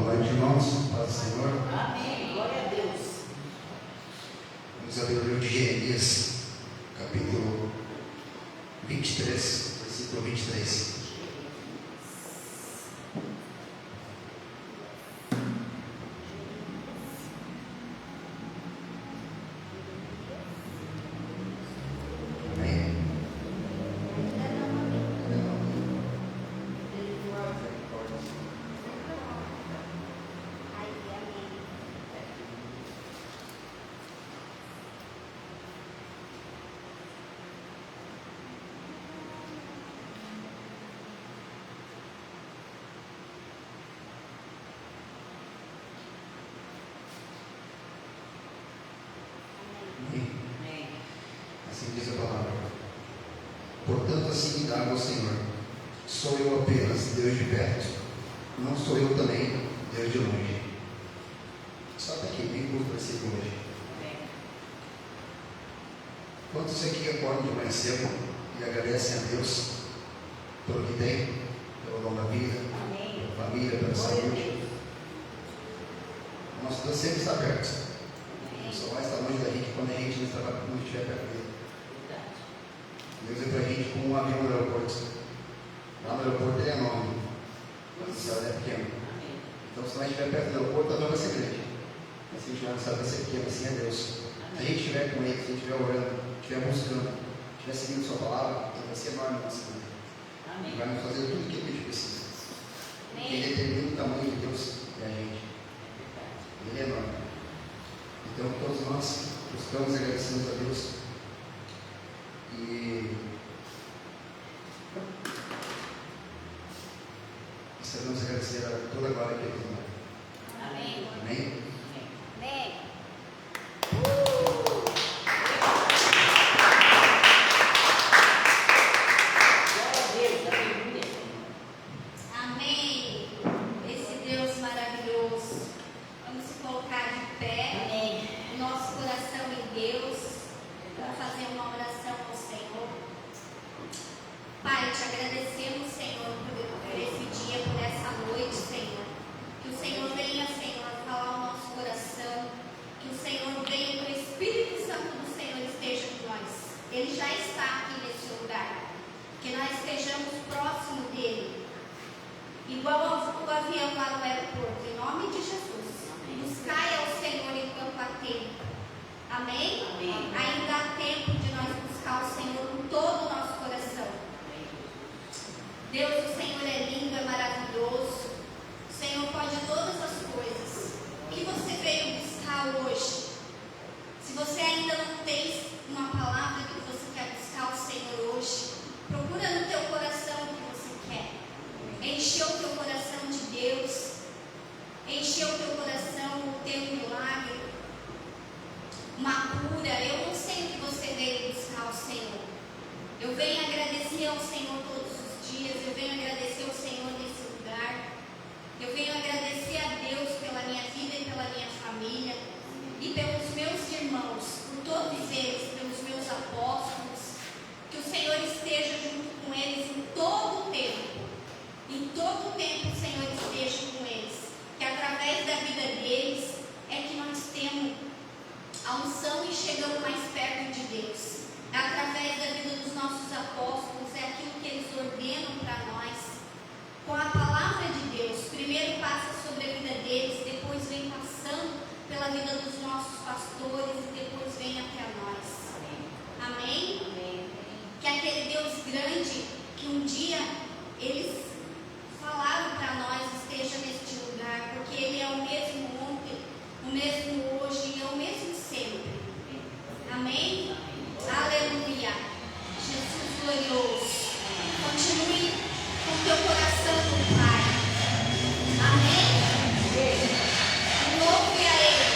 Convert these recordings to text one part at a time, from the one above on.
noite, irmãos. Paz do Senhor. Amém. Glória a Deus. Vamos abrir o livro de Jeremias, capítulo 23, versículo 23. Assim diz a palavra. Portanto, assim me dá o Senhor. Sou eu apenas Deus de perto, não sou eu também Deus de longe. Só está aqui, bem curto para ser hoje. Quantos aqui acordam de manhã cedo e agradecem a Deus pelo que tem, pelo dom da vida, pela família, pela saúde? O nosso Deus sempre está perto. Ele só vai estar longe da gente quando a gente não estiver perto dele. Deus é para a gente como um avião no aeroporto. Lá no aeroporto ele é enorme, mas o céu é pequeno. Então, se nós estiver perto do aeroporto, a avião vai ser grande. Mas se a gente vai no céu, vai ser pequeno. Assim é Deus. Se a gente estiver com ele, se a gente estiver orando, estiver buscando, estiver seguindo sua palavra, ele vai ser enorme na nossa vida. Ele vai nos fazer tudo o que a gente precisa. Porque ele determina o tamanho de Deus e a gente. Ele é enorme. Então, todos nós buscamos e agradecemos a Deus. E sabemos agradecer a toda a glória que Ele dá. Amém. Amém? Amém. Glória a Deus, aleluia. Amém. Esse Deus maravilhoso. Vamos se colocar de pé. Amém. O nosso coração em Deus. Vamos fazer uma oração ao Senhor. Pai, te agradecemos, Senhor, por esse dia, por essa noite, Senhor. Que o Senhor venha, Senhor, falar ao nosso coração. Que o Senhor venha, que o Espírito Santo do Senhor esteja com nós. Ele já está aqui nesse lugar. Que nós estejamos próximo dele. Igual o avião lá no aeroporto. Em nome de Jesus. Buscai ao Senhor enquanto há tempo. Amém? Amém. Ainda há tempo de nós buscar o Senhor com todo o nosso coração. Deus, o Senhor é lindo, é maravilhoso. O Senhor pode todas as coisas. O que você veio buscar hoje? Se você ainda não tem uma palavra que você quer buscar o Senhor hoje, procura no teu coração o que você quer. Encheu o teu coração de Deus. Encheu o teu coração o teu milagre. Uma cura. Eu não sei o que você veio buscar ao Senhor. Eu venho agradecer ao Senhor todos os dias. Eu venho agradecer ao Senhor nesse lugar. Eu venho agradecer a Deus pela minha vida e pela minha família. E pelos meus irmãos, por todos eles, pelos meus apóstolos. Que o Senhor esteja junto com eles em todo o tempo. Em todo o tempo o Senhor esteja com eles. Que através da vida deles é que nós temos a unção e chegamos mais perto de Deus. Através da vida dos nossos apóstolos, é aquilo que eles ordenam para nós. Com a palavra de Deus, primeiro passa sobre a vida deles, depois vem passando pela vida dos nossos pastores e depois vem até nós. Amém? Amém. Que aquele Deus grande, que um dia eles falaram para nós, esteja neste lugar, porque Ele é o mesmo ontem, o mesmo hoje e é o mesmo sempre. Amém? Aleluia. Jesus glorioso. Continue com teu coração no Pai. Amém? Louve a Ele.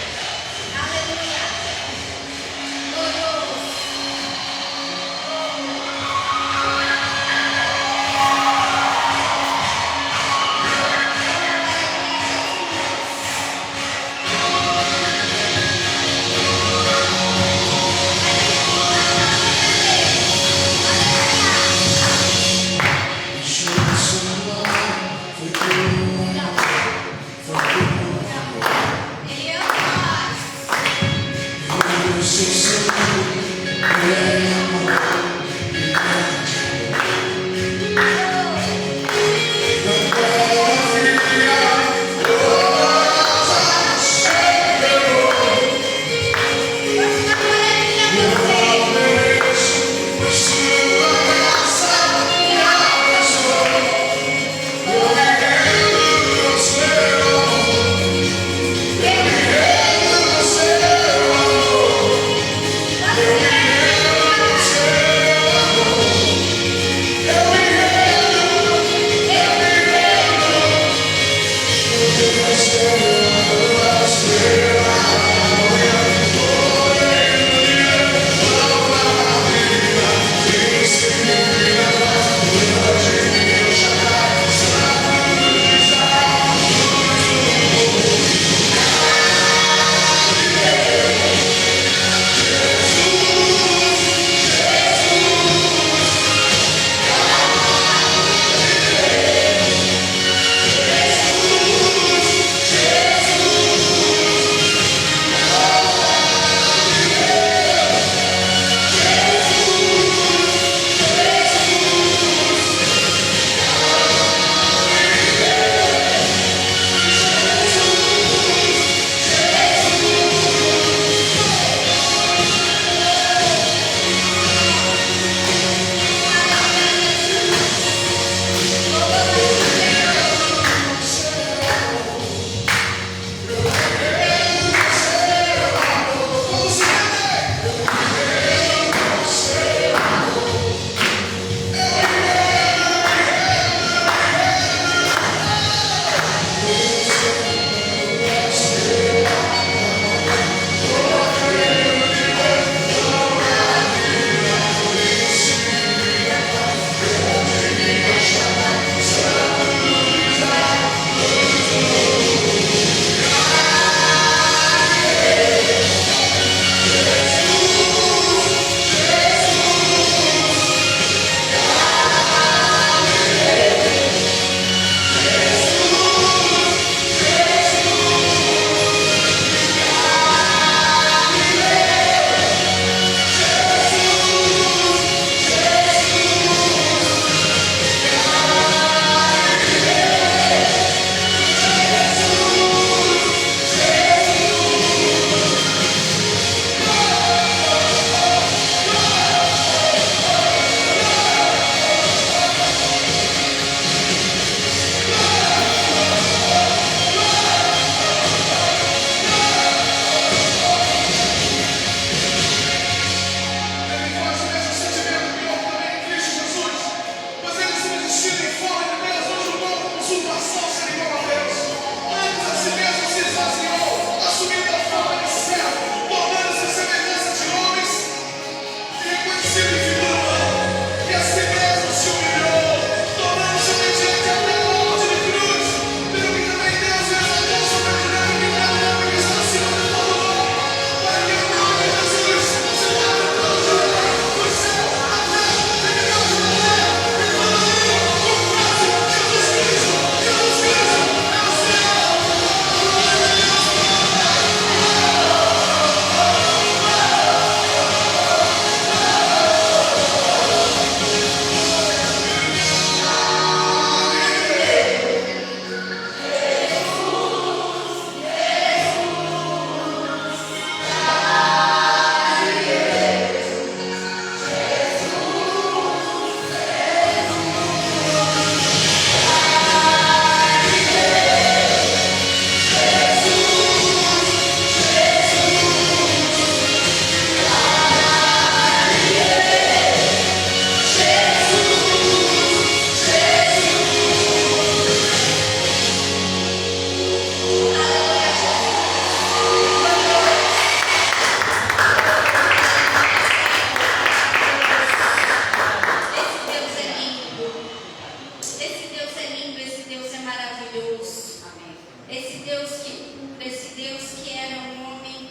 Deus que cura, esse Deus que era um homem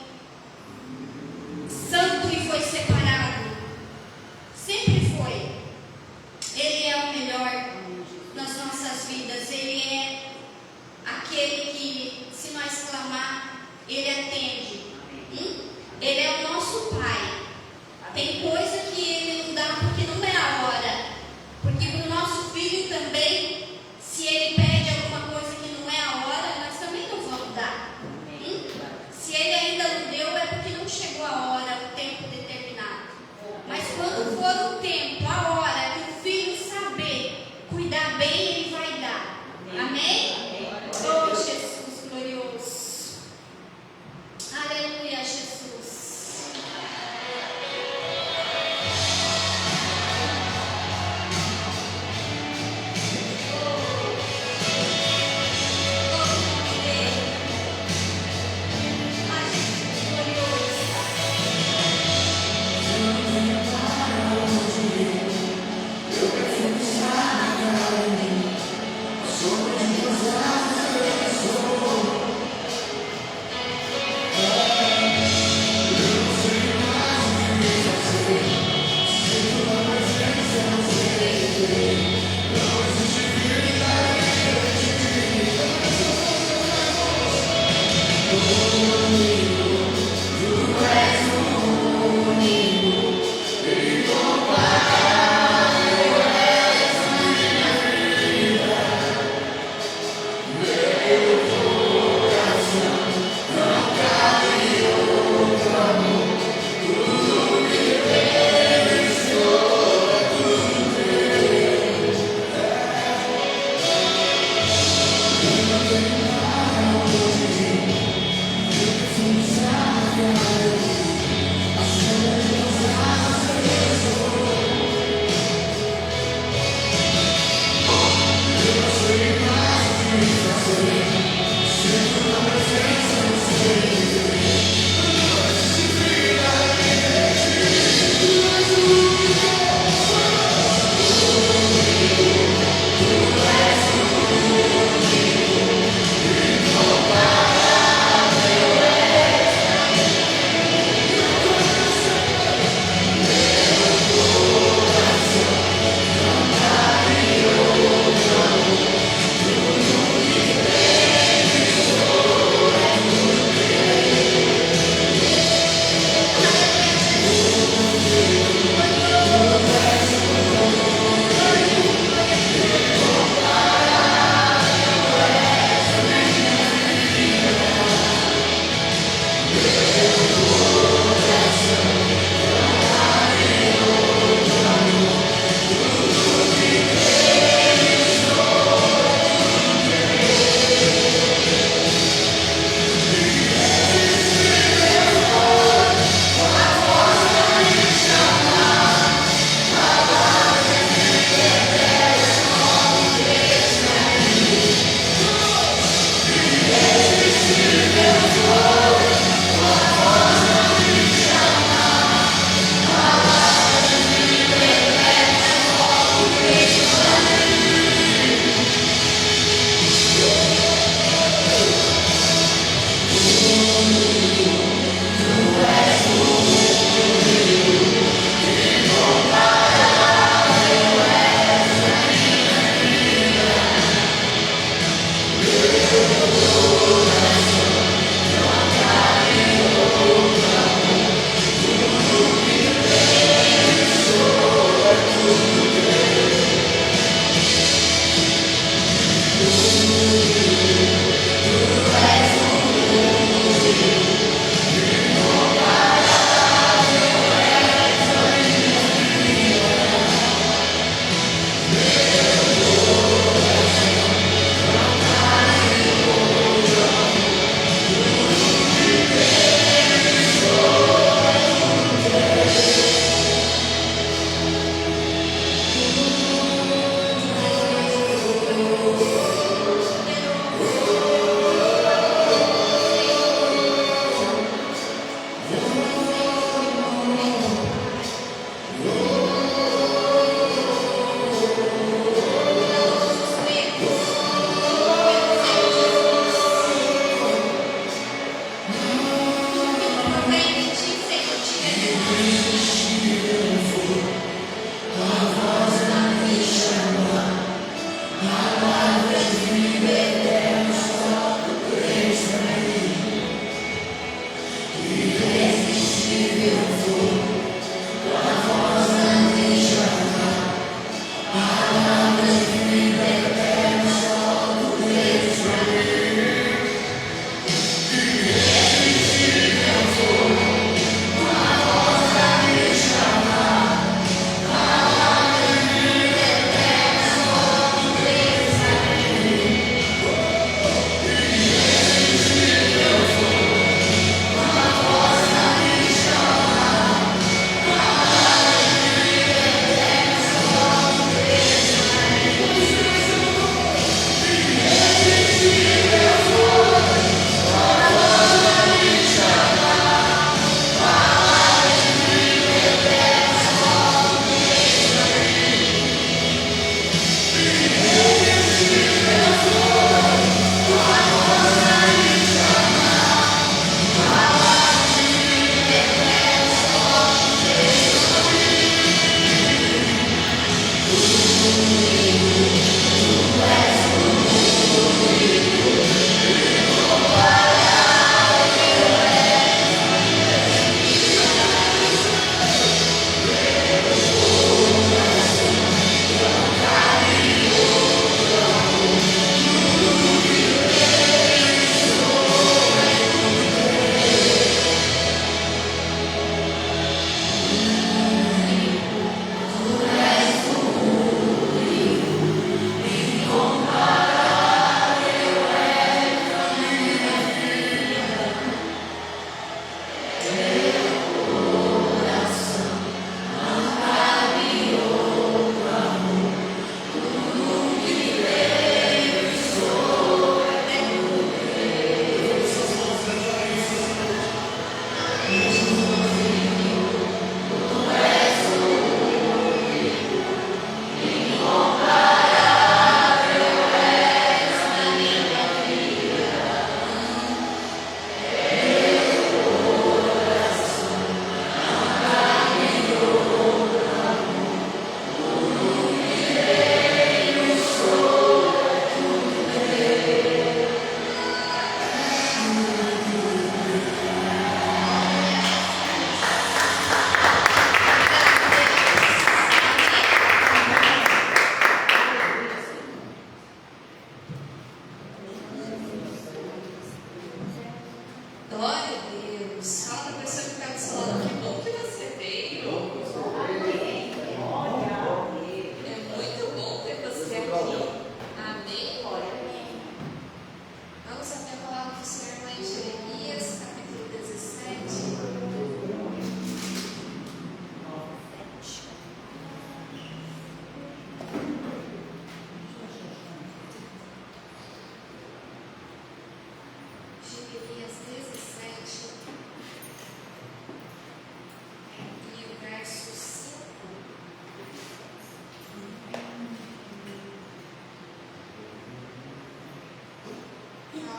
santo e foi separado. Sempre foi. Ele é o melhor nas nossas vidas. Ele é aquele que, se nós clamar, Ele atende. Ele é o nosso Pai. Tem coisa que Ele não dá porque não é a hora. Porque para o nosso filho também, se ele pede alguma coisa que não é a hora, nós também não vamos dar. Se ele ainda não deu, é porque não chegou a hora, o tempo determinado. Mas quando for o tempo, a hora que o filho saber cuidar bem, ele vai dar. Amém? Oh, Jesus glorioso. Aleluia, Jesus.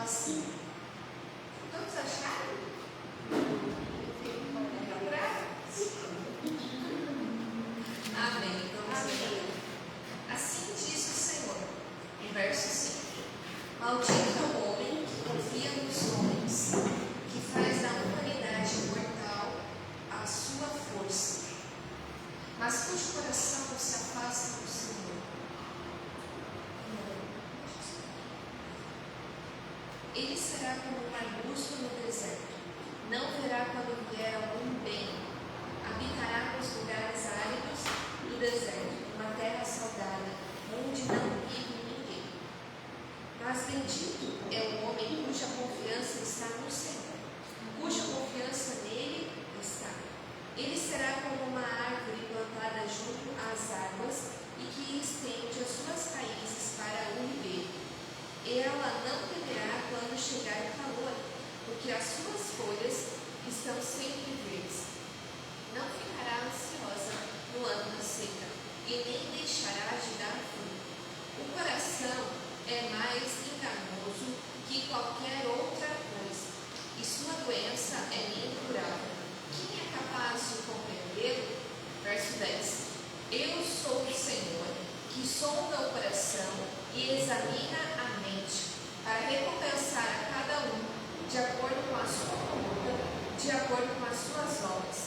assim. Todos acharam? Procuraram? Amém. Vamos ler. Assim diz o Senhor, em verso 5. Maldito é o homem que confia nos homens, que faz da humanidade mortal a sua força, mas cujo coração se afasta do Senhor. Ele será como um arbusto no deserto, não verá quando vier algum bem, habitará nos lugares áridos do deserto, uma terra saudável, onde não vive ninguém. Mas bendito é o homem cuja confiança está no Senhor, cuja confiança nele está. Ele será como uma árvore plantada junto às águas e que estende as suas raízes para o ribeiro. Ela não temerá quando chegar o calor, porque as suas folhas estão sempre verdes. Não ficará ansiosa no ano da seca, e nem deixará de dar fruto. O coração é mais enganoso que qualquer outra coisa, e sua doença é incurável. Quem é capaz de compreendê-lo? Verso 10. Eu sou o Senhor, que sonda o coração e examina a mente, para recompensar a cada um de acordo com a sua conduta, de acordo com as suas obras.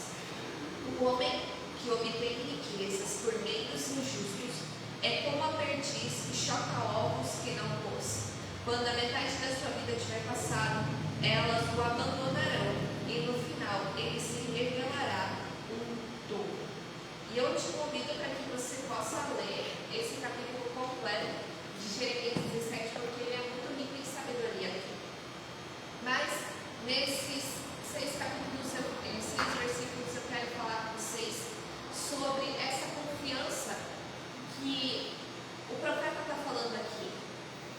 O homem que obtém riquezas por meios injustos é como a perdiz que choca ovos que não pôs. Quando a metade da sua vida tiver passado, elas o abandonarão e no final ele se revelará um tolo. E eu te convido para que você possa ler esse capítulo completo de Jeremias 17, porque ele é muito rico em sabedoria aqui. Mas nesses 6 versículos eu quero falar com vocês sobre essa confiança que o profeta está falando aqui.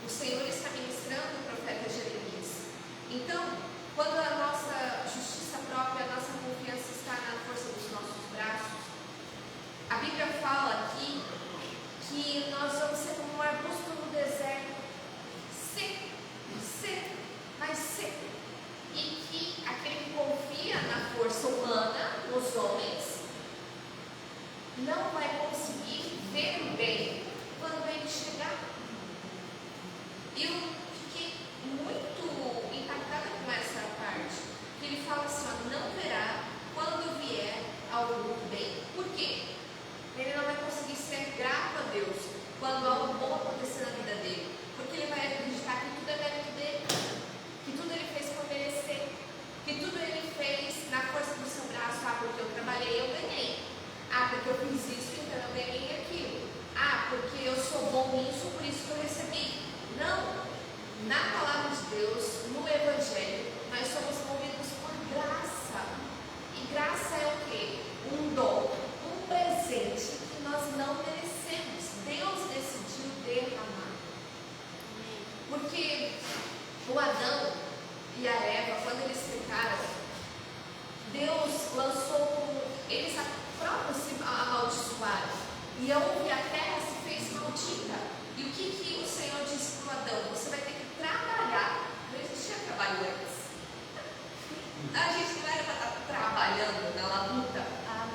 O Senhor está ministrando o profeta Jeremias. Então, quando a nossa justiça própria, a nossa confiança está na força dos nossos braços, a Bíblia fala aqui que nós vamos ser como um arbusto no deserto, seco, mas seco. E que aquele que confia na força humana, nos homens, não vai conseguir ver o bem quando ele chegar. Eu fiquei muito impactada com essa parte, que ele fala assim, ó, não verá quando vier algum bem. Por quê? Ele não vai conseguir ser grato a Deus quando algo bom acontecer na vida dele, porque ele vai acreditar que tudo é mérito dele, que tudo ele fez por merecer, que tudo ele fez na força do seu braço. Ah, porque eu trabalhei, eu ganhei. Ah, porque eu fiz isso, então eu ganhei aquilo. Ah, porque eu sou bom nisso, por isso que eu recebi. Não. Na palavra de Deus, no Evangelho, nós somos movidos por graça. E graça é o quê? Um dom, um presente que nós não merecemos. Deus decidiu derramar. Porque o Adão e a Eva, quando eles pecaram, Deus lançou como eles próprios se amaldiçoaram. E houve a terra se fez maldita. E o que o Senhor disse para o Adão? Você vai ter que trabalhar. Não existia trabalho antes. A gente não era para estar trabalhando na labuta.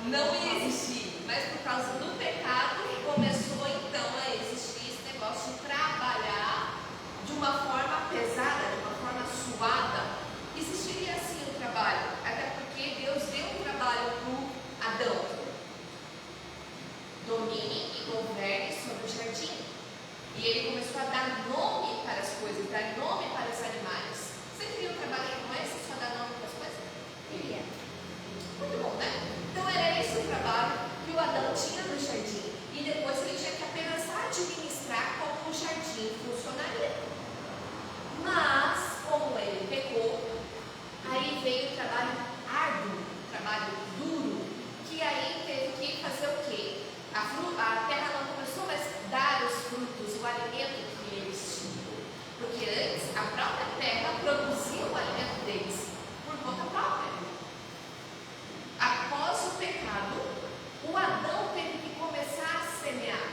Não ia existir. Mas por causa do pecado, começou então a existir esse negócio de trabalhar de uma forma pesada, de uma forma suada. Existiria assim o trabalho. Até porque Deus deu um trabalho para Adão. Domine e governe sobre o jardim. E ele começou a dar nome para as coisas, dar nome para os animais. Você queria um trabalho como esse, só dar nome para as coisas? Queria. Muito bom, né? Então era esse o trabalho que o Adão tinha no jardim. E depois ele tinha que apenas administrar como o jardim funcionaria. Mas, como ele pecou, aí veio o trabalho árduo, trabalho duro, que aí teve que fazer o quê? A terra não começou mais a dar os frutos, o alimento que eles tinham. Porque antes a própria terra produzia o alimento deles por conta própria. Após o pecado, o Adão teve que começar a semear.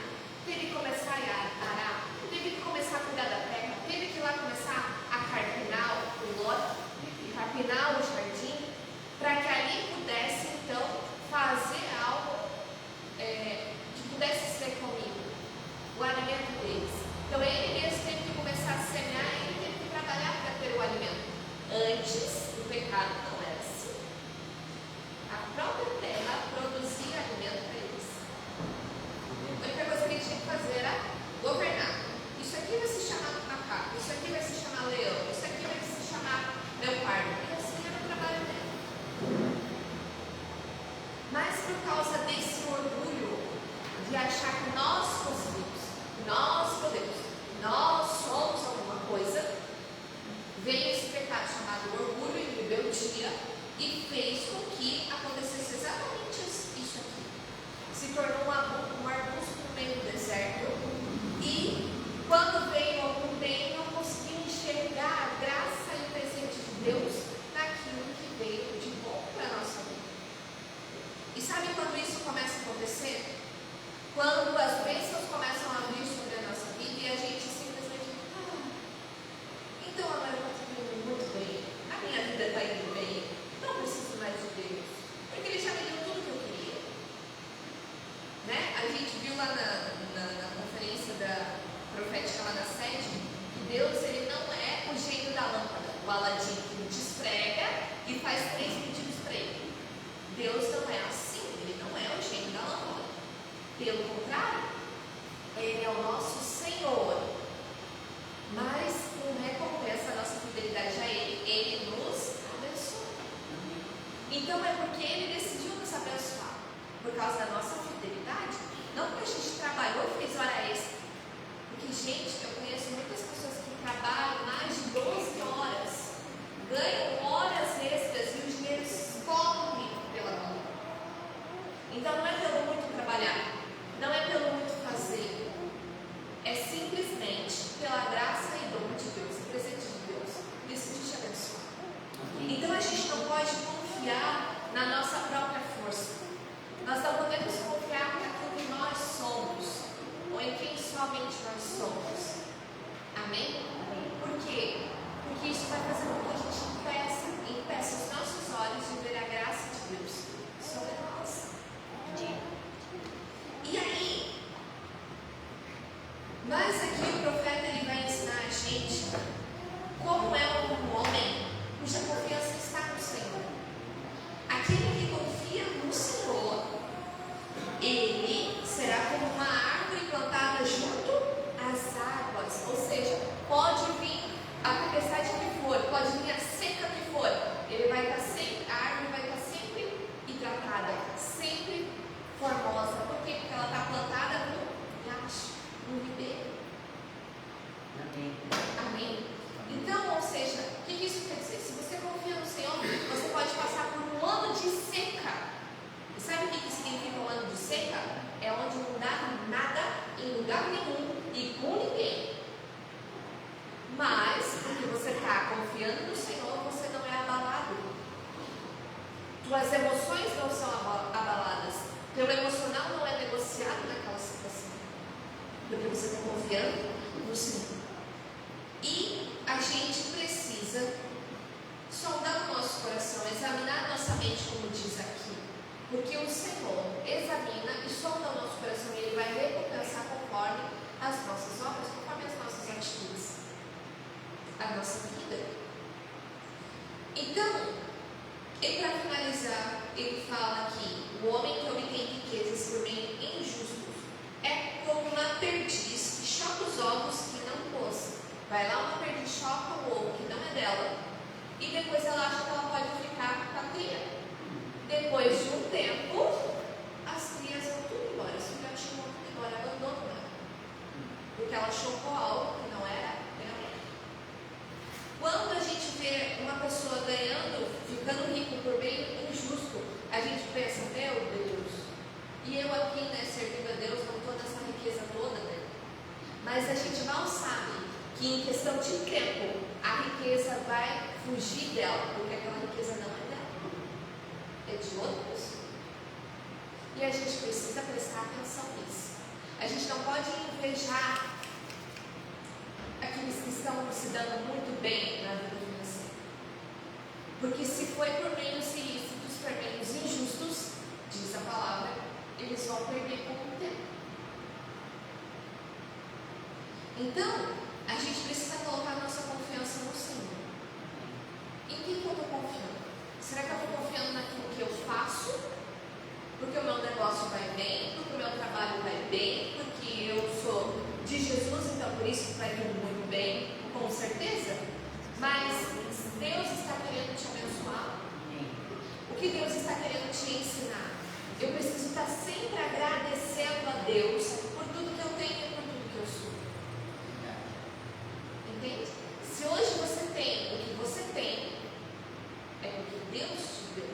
Aladim que desprega e faz 3 pedidos para ele. Deus não é assim, ele não é o gênio da lâmpada. Pelo contrário, ele é o nosso Senhor. Mas, como recompensa a nossa fidelidade a ele, ele nos abençoa. Então é porque ele decidiu nos abençoar, por causa da nossa fidelidade, não porque a gente trabalhou e fez hora extra. Porque, gente, eu conheço muitas pessoas que trabalham mais de 12 horas, ganham horas extras e o dinheiro escorre pela mão. Então não é pelo muito trabalhar, não é pelo muito fazer, é simplesmente pela graça e dom de Deus, e presente de Deus, decidir te abençoar. Então a gente não pode confiar na nossa própria força. Nós não podemos confiar naquilo que nós somos, ou em quem somente nós somos. Amém? Por quê? Porque isso vai fazer com que a gente impeça os nossos olhos de ver a graça de Deus sobre nós. E aí, mas aqui o profeta ele vai ensinar a gente como é um homem cuja confiança está no Senhor. Aquele que confia no Senhor, ele será como uma árvore plantada junto às águas. Ou seja, pode vir a tempestade que for, pode vir a seca que for, ele vai estar sempre, a árvore vai estar sempre hidratada, sempre formosa. Por quê? Porque ela está plantada no riacho, no ribeiro. Amém? Então, ou seja, o que isso quer dizer? Se você confia no Senhor, você pode passar por um ano de seca. E sabe o que significa um ano de seca? É onde não dá nada em lugar nenhum e com ninguém. Mas, porque você está confiando no Senhor, você não é abalado. Tuas emoções não são abaladas. Teu emocional não é negociado naquela situação. Porque você está confiando no Senhor. E a gente precisa sondar o nosso coração, examinar a nossa mente, como diz aqui. Porque o Senhor examina e sonda o nosso coração e Ele vai recompensar conforme as nossas obras, conforme as nossas atitudes, a nossa vida. Então, e para finalizar, ele fala aqui: o homem que obtém riquezas por meio injusto é como uma perdiz que choca os ovos que não pôs. Vai lá uma perdiz, choca o ovo que não é dela, e depois ela acha que ela pode ficar com a cria. Depois de um tempo, as crias vão tudo embora, os filhotinhos vão tudo embora, abandonam ela, porque ela chocou algo que não era dela. Quando a gente vê uma pessoa ganhando, ficando rico por meio injusto, a gente pensa: meu Deus, e eu aqui, né, servindo a Deus com toda essa riqueza toda, né? Mas a gente mal sabe que em questão de tempo a riqueza vai fugir dela, porque aquela riqueza não é dela, é de outra pessoa. E a gente precisa prestar atenção nisso. A gente não pode invejar aqueles que estão se dando muito bem na vida financeira, porque se foi por meios ilícitos, por meios injustos, diz a palavra, eles vão perder com o tempo. Então, a gente precisa colocar nossa confiança no Senhor. Em quem que eu estou confiando? Será que eu estou confiando naquilo que eu faço? Porque o meu negócio vai bem, porque o meu trabalho vai bem, porque eu sou de Jesus, então por isso vai tudo muito bem, com certeza. Mas Deus está querendo te abençoar. O que Deus está querendo te ensinar? Eu preciso estar sempre agradecendo a Deus por tudo que eu tenho e por tudo que eu sou. Entende? Se hoje você tem o que você tem, é porque Deus te deu.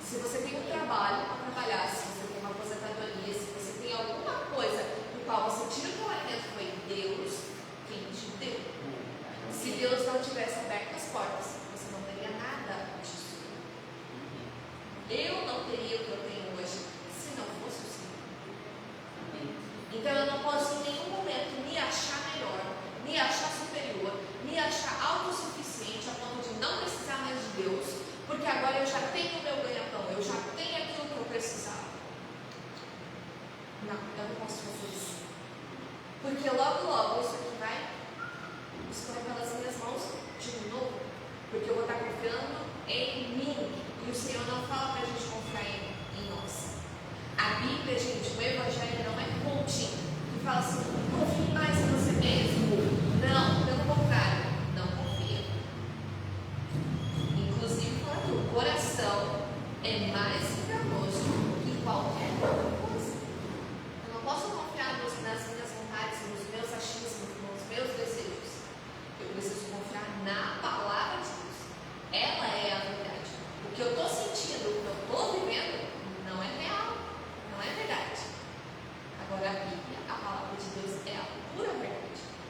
Se você tem um trabalho para trabalhar, se você tem uma aposentadoria, se você tem alguma coisa do qual você tira o teu alimento, foi Deus quem te deu. Se Deus não tivesse aberto as portas, você não teria nada disso. Eu não teria o que eu tenho hoje se não fosse o Senhor. Então eu não posso em nenhum momento me achar melhor, me achar superior, me achar autossuficiente a ponto de não precisar mais de Deus, porque agora eu já tenho o meu ganha-pão, eu já tenho aquilo que eu precisava. Não, eu não posso fazer isso. Porque logo, logo isso aqui vai escorrer pelas minhas mãos de novo.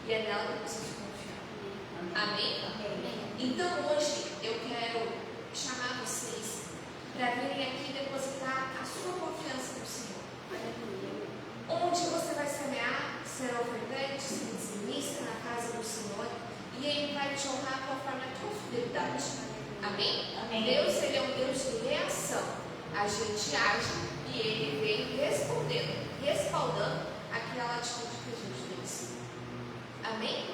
e é nela que eu preciso confiar. Amém? Então hoje eu quero chamar vocês para virem aqui depositar a sua confiança no Senhor. Onde você vai semear, será ofertante, ser dizimista na casa do Senhor, e Ele vai te honrar conforme a tua fidelidade. Amém? Deus, Ele é um Deus de reação. A gente age e Ele vem respondendo, respaldando aquela atitude que a gente fez. Amém?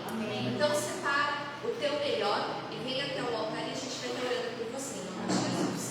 Então separa o teu melhor e vem até o altar e a gente vai estar orando por você, em nome de Jesus.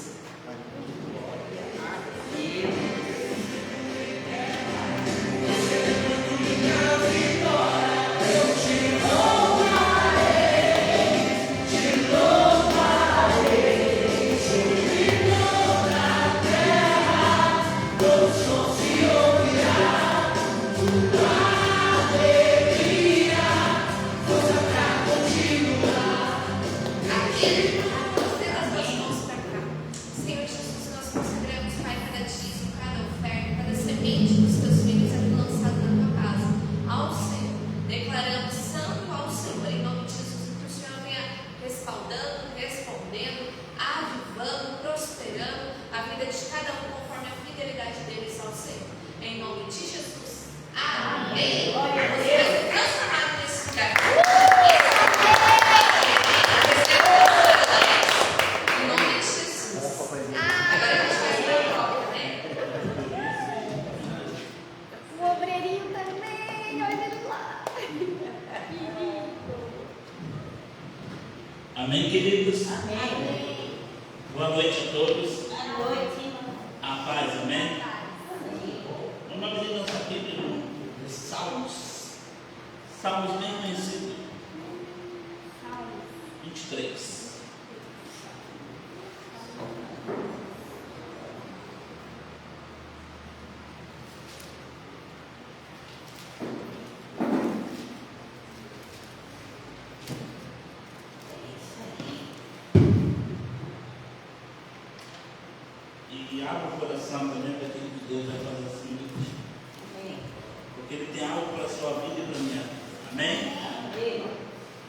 Amém, queridos? Amém. Boa noite a todos. Boa noite. A paz, amém? Vamos abrir nossa Bíblia no Salmos. Salmos bem conhecido. 23. E abra o coração também para aquilo que Deus vai fazer assim. Porque Ele tem algo para a sua vida e para a minha. Amém?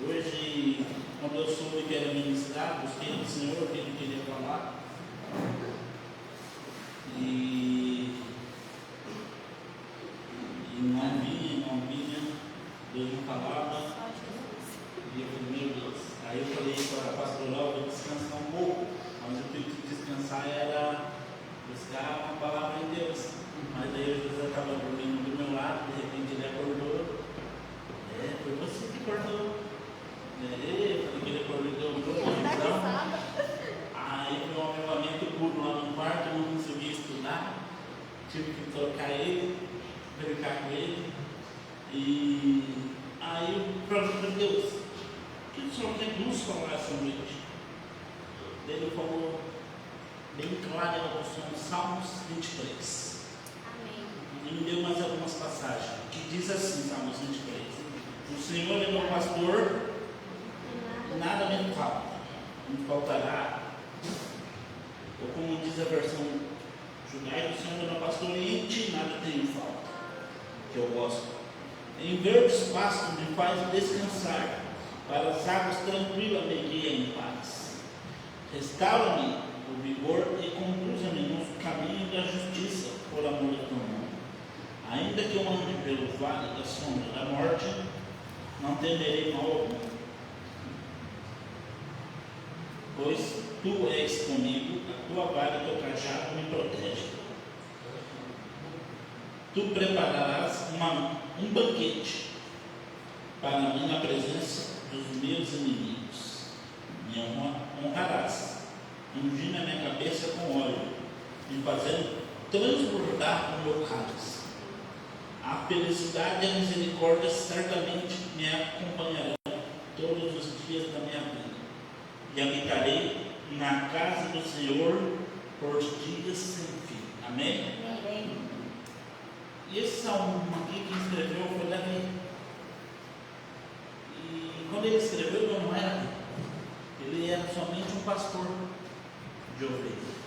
Hoje, quando eu soube que era ministrar, busquei no Senhor o que Ele queria falar. E não vinha, Deus não falava. E eu falei, meu Deus. Aí eu falei para a pastoral, eu vou descansar um pouco. Mas eu tive que descansar era buscar uma palavra de Deus. Mas daí o José estava dormindo do meu lado, de repente ele acordou. Foi você que acordou. Eu falei que ele acordou e deu uma televisão. Aí foi um avivamento puro lá no quarto, eu não conseguia estudar. Tive que trocar ele, brincar com ele. E aí eu perguntei para Deus, o que o Senhor tem que nos falar essa noite? Ele falou bem claro em relação aos Salmos 23. Amém. E me deu mais algumas passagens que diz assim, Salmos 23: o Senhor é meu pastor, nada me falta, me faltará. Ou como diz a versão judaica, o Senhor é meu pastor e em ti nada tenho falta, que eu gosto. Em verdes pastos me faz descansar, para as águas tranquilas me guia em paz. Restaura-me o vigor e conduza-me no caminho da justiça, por amor do teu nome. Ainda que eu ande pelo vale da sombra da morte, não temerei mal algum, pois tu és comigo, a tua vara e teu cajado me protegem. Tu prepararás um banquete para mim na presença dos meus inimigos. Me honrarás, ungindo a minha cabeça com óleo, me fazendo transbordar o meu cálice. A felicidade e a misericórdia certamente me acompanharão todos os dias da minha vida, e habitarei na casa do Senhor por dias sem fim. Amém? Amém. E esse salmo aqui que escreveu foi Davi. E quando ele escreveu, ele não era rico. Ele era somente um pastor de ovelhas.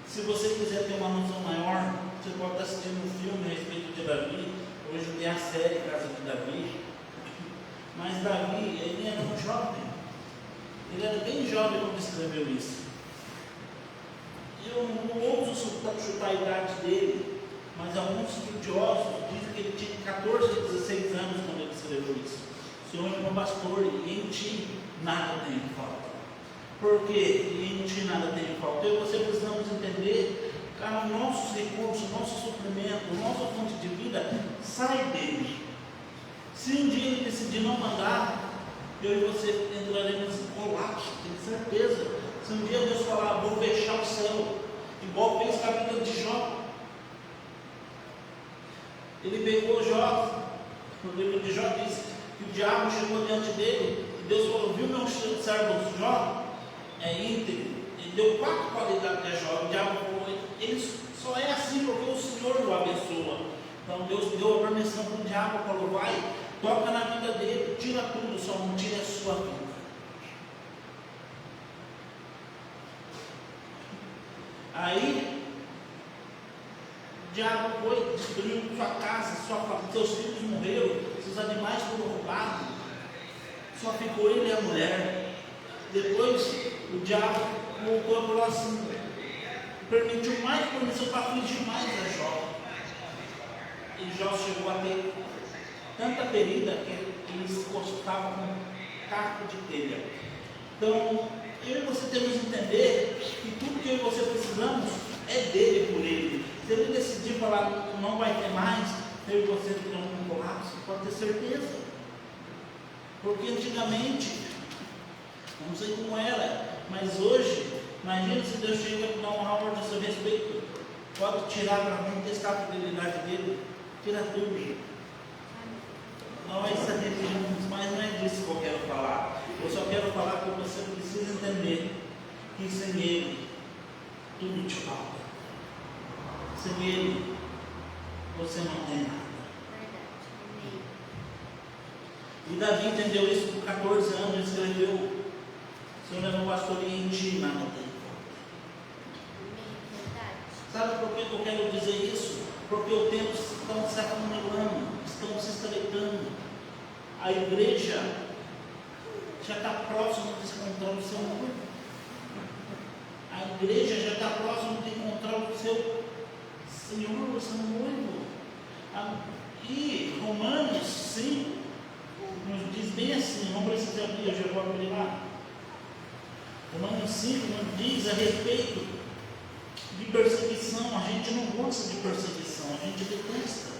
Se você quiser ter uma noção maior, você pode estar assistindo um filme a respeito de Davi, Hoje tem a série Casa de Davi. Mas Davi, ele era um jovem. Ele era bem jovem quando escreveu isso. Eu não ouso chutar a idade dele, mas alguns estudiosos dizem que ele tinha 14 a 16 anos quando ele escreveu isso. O Senhor é meu pastor e em ti nada tem falta. Por que em ti nada tem falta? Eu e você precisamos entender que os nossos recursos, o nosso suprimento, a nossa fonte de vida sai dele. Se um dia ele decidir não mandar, eu e você entraremos em colapso, tenho certeza. Se um dia Deus falar, vou fechar o céu, igual fez com a vida de Jó. Ele pegou Jó, no livro de Jó diz que o diabo chegou diante dele, e Deus falou, viu meu servo Jó? É íntegro. Ele deu 4 qualidades a Jó. O diabo falou, ele só é assim porque o Senhor o abençoa. Então Deus deu a permissão para o diabo, falou, vai, toca na vida dele, tira tudo, só não tira a sua vida. Aí, o diabo foi, destruiu sua casa, seus filhos morreram, seus animais foram roubados, só ficou ele e a mulher. Depois, o diabo voltou e falou assim, permitiu mais permissão para afligir mais a Jó. E Jó chegou a ter tanta ferida que ele se encostava com um caco de telha. Então, eu e você temos que entender que tudo que eu e você precisamos é dele, por ele. Se ele decidir falar não vai ter mais, eu e você terão um colapso, pode ter certeza. Porque antigamente, não sei como era, mas hoje, imagina se Deus chega e dá uma ordem a seu respeito, pode tirar para mim, testar a fidelidade dele, tira tudo. Não é isso aqui, mas não é disso que eu quero falar. Eu só quero falar que você precisa entender que sem ele, tudo te falta. Sem ele, você não tem nada. E Davi entendeu isso com 14 anos, ele escreveu, o Senhor é meu pastor e em ti nada tem falta. Sabe por que eu quero dizer isso? Porque os tempos estão se afunilando, estão se estreitando. A igreja já está próxima de encontrar o seu noivo. A igreja já está próxima de encontrar o seu Senhor, o seu noivo. E Romanos 5 nos diz bem assim, não precisa abrir, eu já vou abrir lá. Romanos 5 nos diz a respeito de perseguição. A gente não gosta de perseguição, a gente detesta.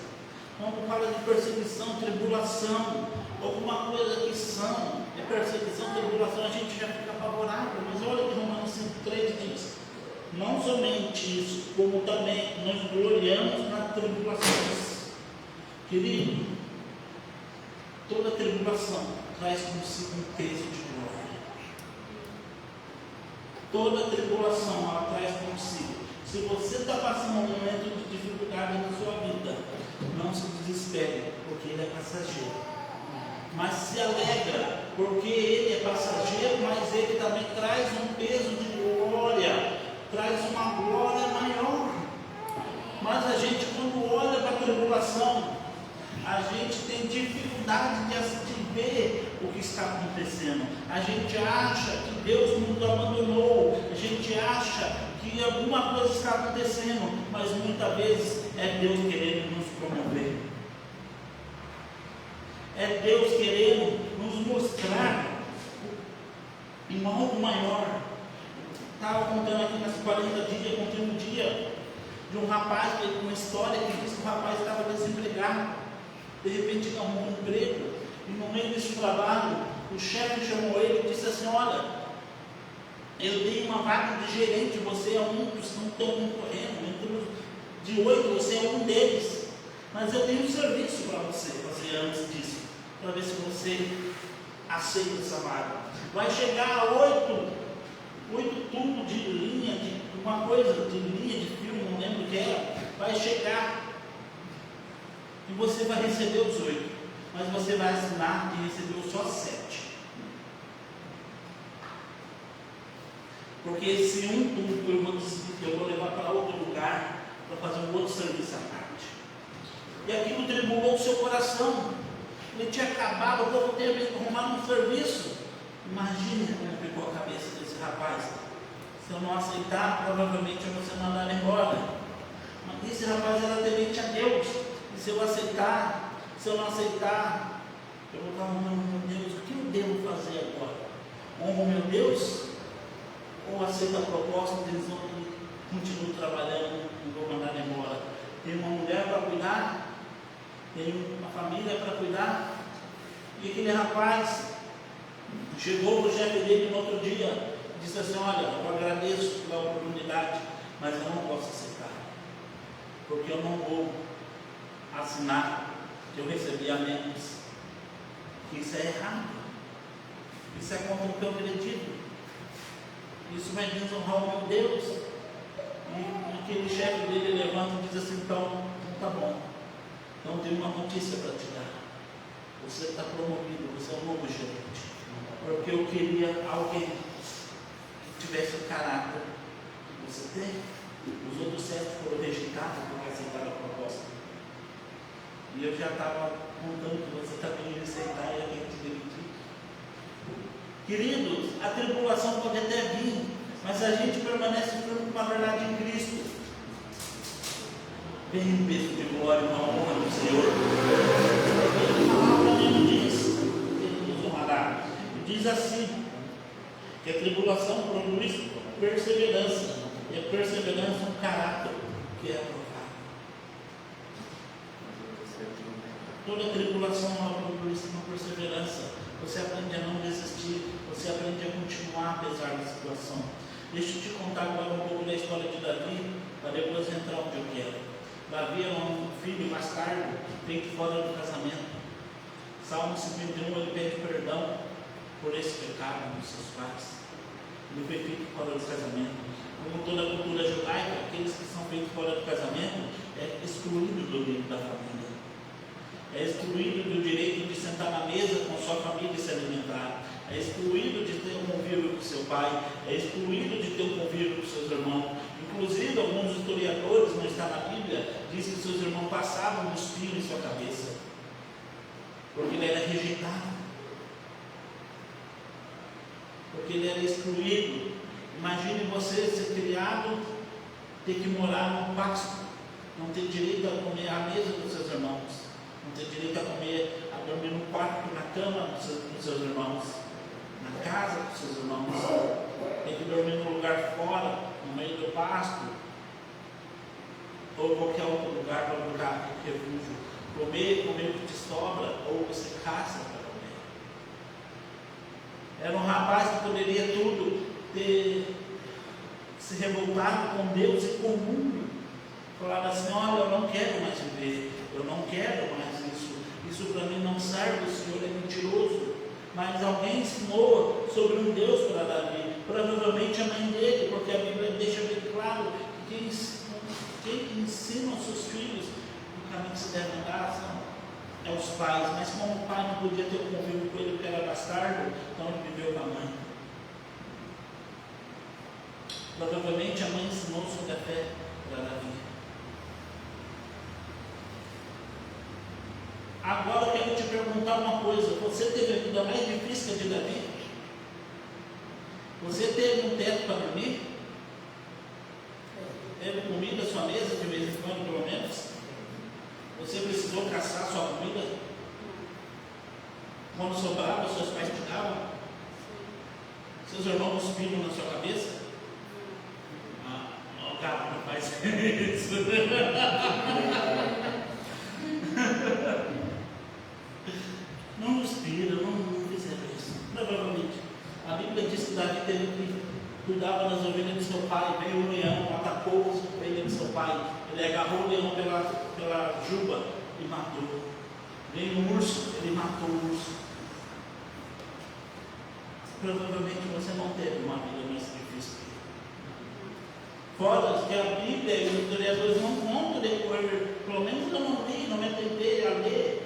Quando fala de perseguição, tribulação, alguma coisa que são, é perseguição, tribulação, a gente já fica apavorado. Mas olha que Romanos 5,3 diz, não somente isso, como também nos gloriamos nas tribulações. Querido, toda tribulação traz consigo um peso de glória. Toda tribulação ela traz consigo. Se você está passando um momento de dificuldade na sua vida, não se desespere, porque ele é passageiro. Mas se alegra, porque ele é passageiro, mas ele também traz um peso de glória, traz uma glória maior. Mas a gente, quando olha para a tribulação, a gente tem dificuldade de ver o que está acontecendo. A gente acha que Deus nos abandonou, a gente acha que alguma coisa está acontecendo, mas muitas vezes é Deus querendo nos promover. É Deus querendo nos mostrar em algo maior. Estava contando aqui nas 40 dias, eu contei um dia de um rapaz, uma história que diz que o rapaz estava desempregado, de repente arrumou um emprego, e no meio desse trabalho, o chefe chamou ele e disse assim, olha, eu tenho uma vaga de gerente, você é um dos que não estão concorrendo, entre os de 8, você é um deles, mas eu tenho um serviço para você fazer antes disso, para ver se você aceita essa vaga. Vai chegar a 8 tubos de linha, de uma coisa, de linha de filme, não lembro o que era, vai chegar e você vai receber os 8, mas você vai assinar que recebeu só 7. Porque esse um tubo eu vou levar para outro lugar para fazer um outro serviço à tarde. E aquilo tribulou o seu coração. Ele tinha acabado, o povo teve que arrumar um serviço. Imagine como ficou a cabeça desse rapaz. Se eu não aceitar, provavelmente eu vou ser mandado embora. Mas esse rapaz era temente a Deus. E se eu aceitar, se eu não aceitar, eu vou estar honrando meu Deus. O que eu devo fazer agora? Honro meu Deus? Ou aceito a proposta deles e continuo trabalhando e vou mandar embora? Tem uma mulher para cuidar, tem uma família para cuidar. E aquele rapaz chegou para o chefe dele no outro dia, disse assim: olha, eu agradeço pela oportunidade, mas eu não posso aceitar, porque eu não vou assinar que eu recebi a menos. Isso é errado, isso é contra o que eu acredito, isso vai desonrar o meu Deus. E aquele chefe dele levanta e diz assim: então tá bom, então tenho uma notícia para te dar, você está promovido, você é um novo gerente, porque eu queria alguém que tivesse o caráter que você tem. Os outros 7 foram rejeitados porque aceitaram a proposta, e eu já estava contando que você também ia aceitar e alguém te demitir. Queridos, a tribulação pode até vir, mas a gente permanece firme com a verdade em Cristo. Vem um peso de glória e uma honra do Senhor. A palavra mesmo diz que Ele nos honrará. E diz assim, que a tribulação produz perseverança, e a perseverança um caráter que é aprovado. Toda tribulação produz uma perseverança. Você aprende a não desistir, você aprende a continuar apesar da situação. Deixa eu te contar agora um pouco da história de Davi, para depois entrar onde eu quero. Davi era um filho bastardo, feito fora do casamento. Salmo 51, ele pede perdão por esse pecado dos seus pais. Ele foi feito fora do casamento. Como toda a cultura judaica, aqueles que são feitos fora do casamento é excluído do meio da família. É excluído do direito de sentar na mesa com sua família e se alimentar. É excluído de ter um convívio com seu pai. É excluído de ter um convívio com seus irmãos. Inclusive, alguns historiadores, não está na Bíblia, dizem que seus irmãos passavam um espinho em sua cabeça, porque ele era rejeitado, porque ele era excluído. Imagine você ser criado, ter que morar num pasto, não ter direito a comer à mesa dos seus irmãos, não ter direito a comer, a dormir no quarto, na cama dos seus irmãos, na casa dos seus irmãos, tem que dormir num lugar fora, no meio do pasto, ou qualquer outro lugar para buscar refúgio. Comer o que te sobra, ou você caça para comer. Era um rapaz que poderia tudo, ter se revoltado com Deus e com o mundo. Falava assim: olha, eu não quero mais viver, eu não quero mais isso para mim não serve, o Senhor é mentiroso. Mas alguém ensinou sobre um Deus para Davi, provavelmente a mãe dele, porque a Bíblia deixa bem claro que quem ensina os seus filhos o caminho que se deve andar são os pais. Mas como o pai não podia ter um convívio com ele porque era bastardo, então ele viveu com a mãe. Provavelmente a mãe ensinou sobre a fé para Davi. Agora eu quero te perguntar uma coisa: você teve a vida mais difícil que a de Davi? Você teve um teto para dormir? Teve comida à sua mesa de vez em quando, pelo menos? Você precisou caçar sua comida? Quando sobrava, seus pais te davam? Seus irmãos cuspiram na sua cabeça? O cara não faz isso. Não cuspiram, não fizeram isso. Provavelmente. A Bíblia diz que Davi teve que cuidava das ovelhas de seu pai. Veio um leão, atacou as ovelhas de seu pai. Ele agarrou o leão pela juba e matou. Veio um urso, ele matou o urso. Provavelmente você não teve uma vida mais difícil. Fora que a Bíblia e os historiadores não contam depois, pelo menos eu não li, não me tentei a ler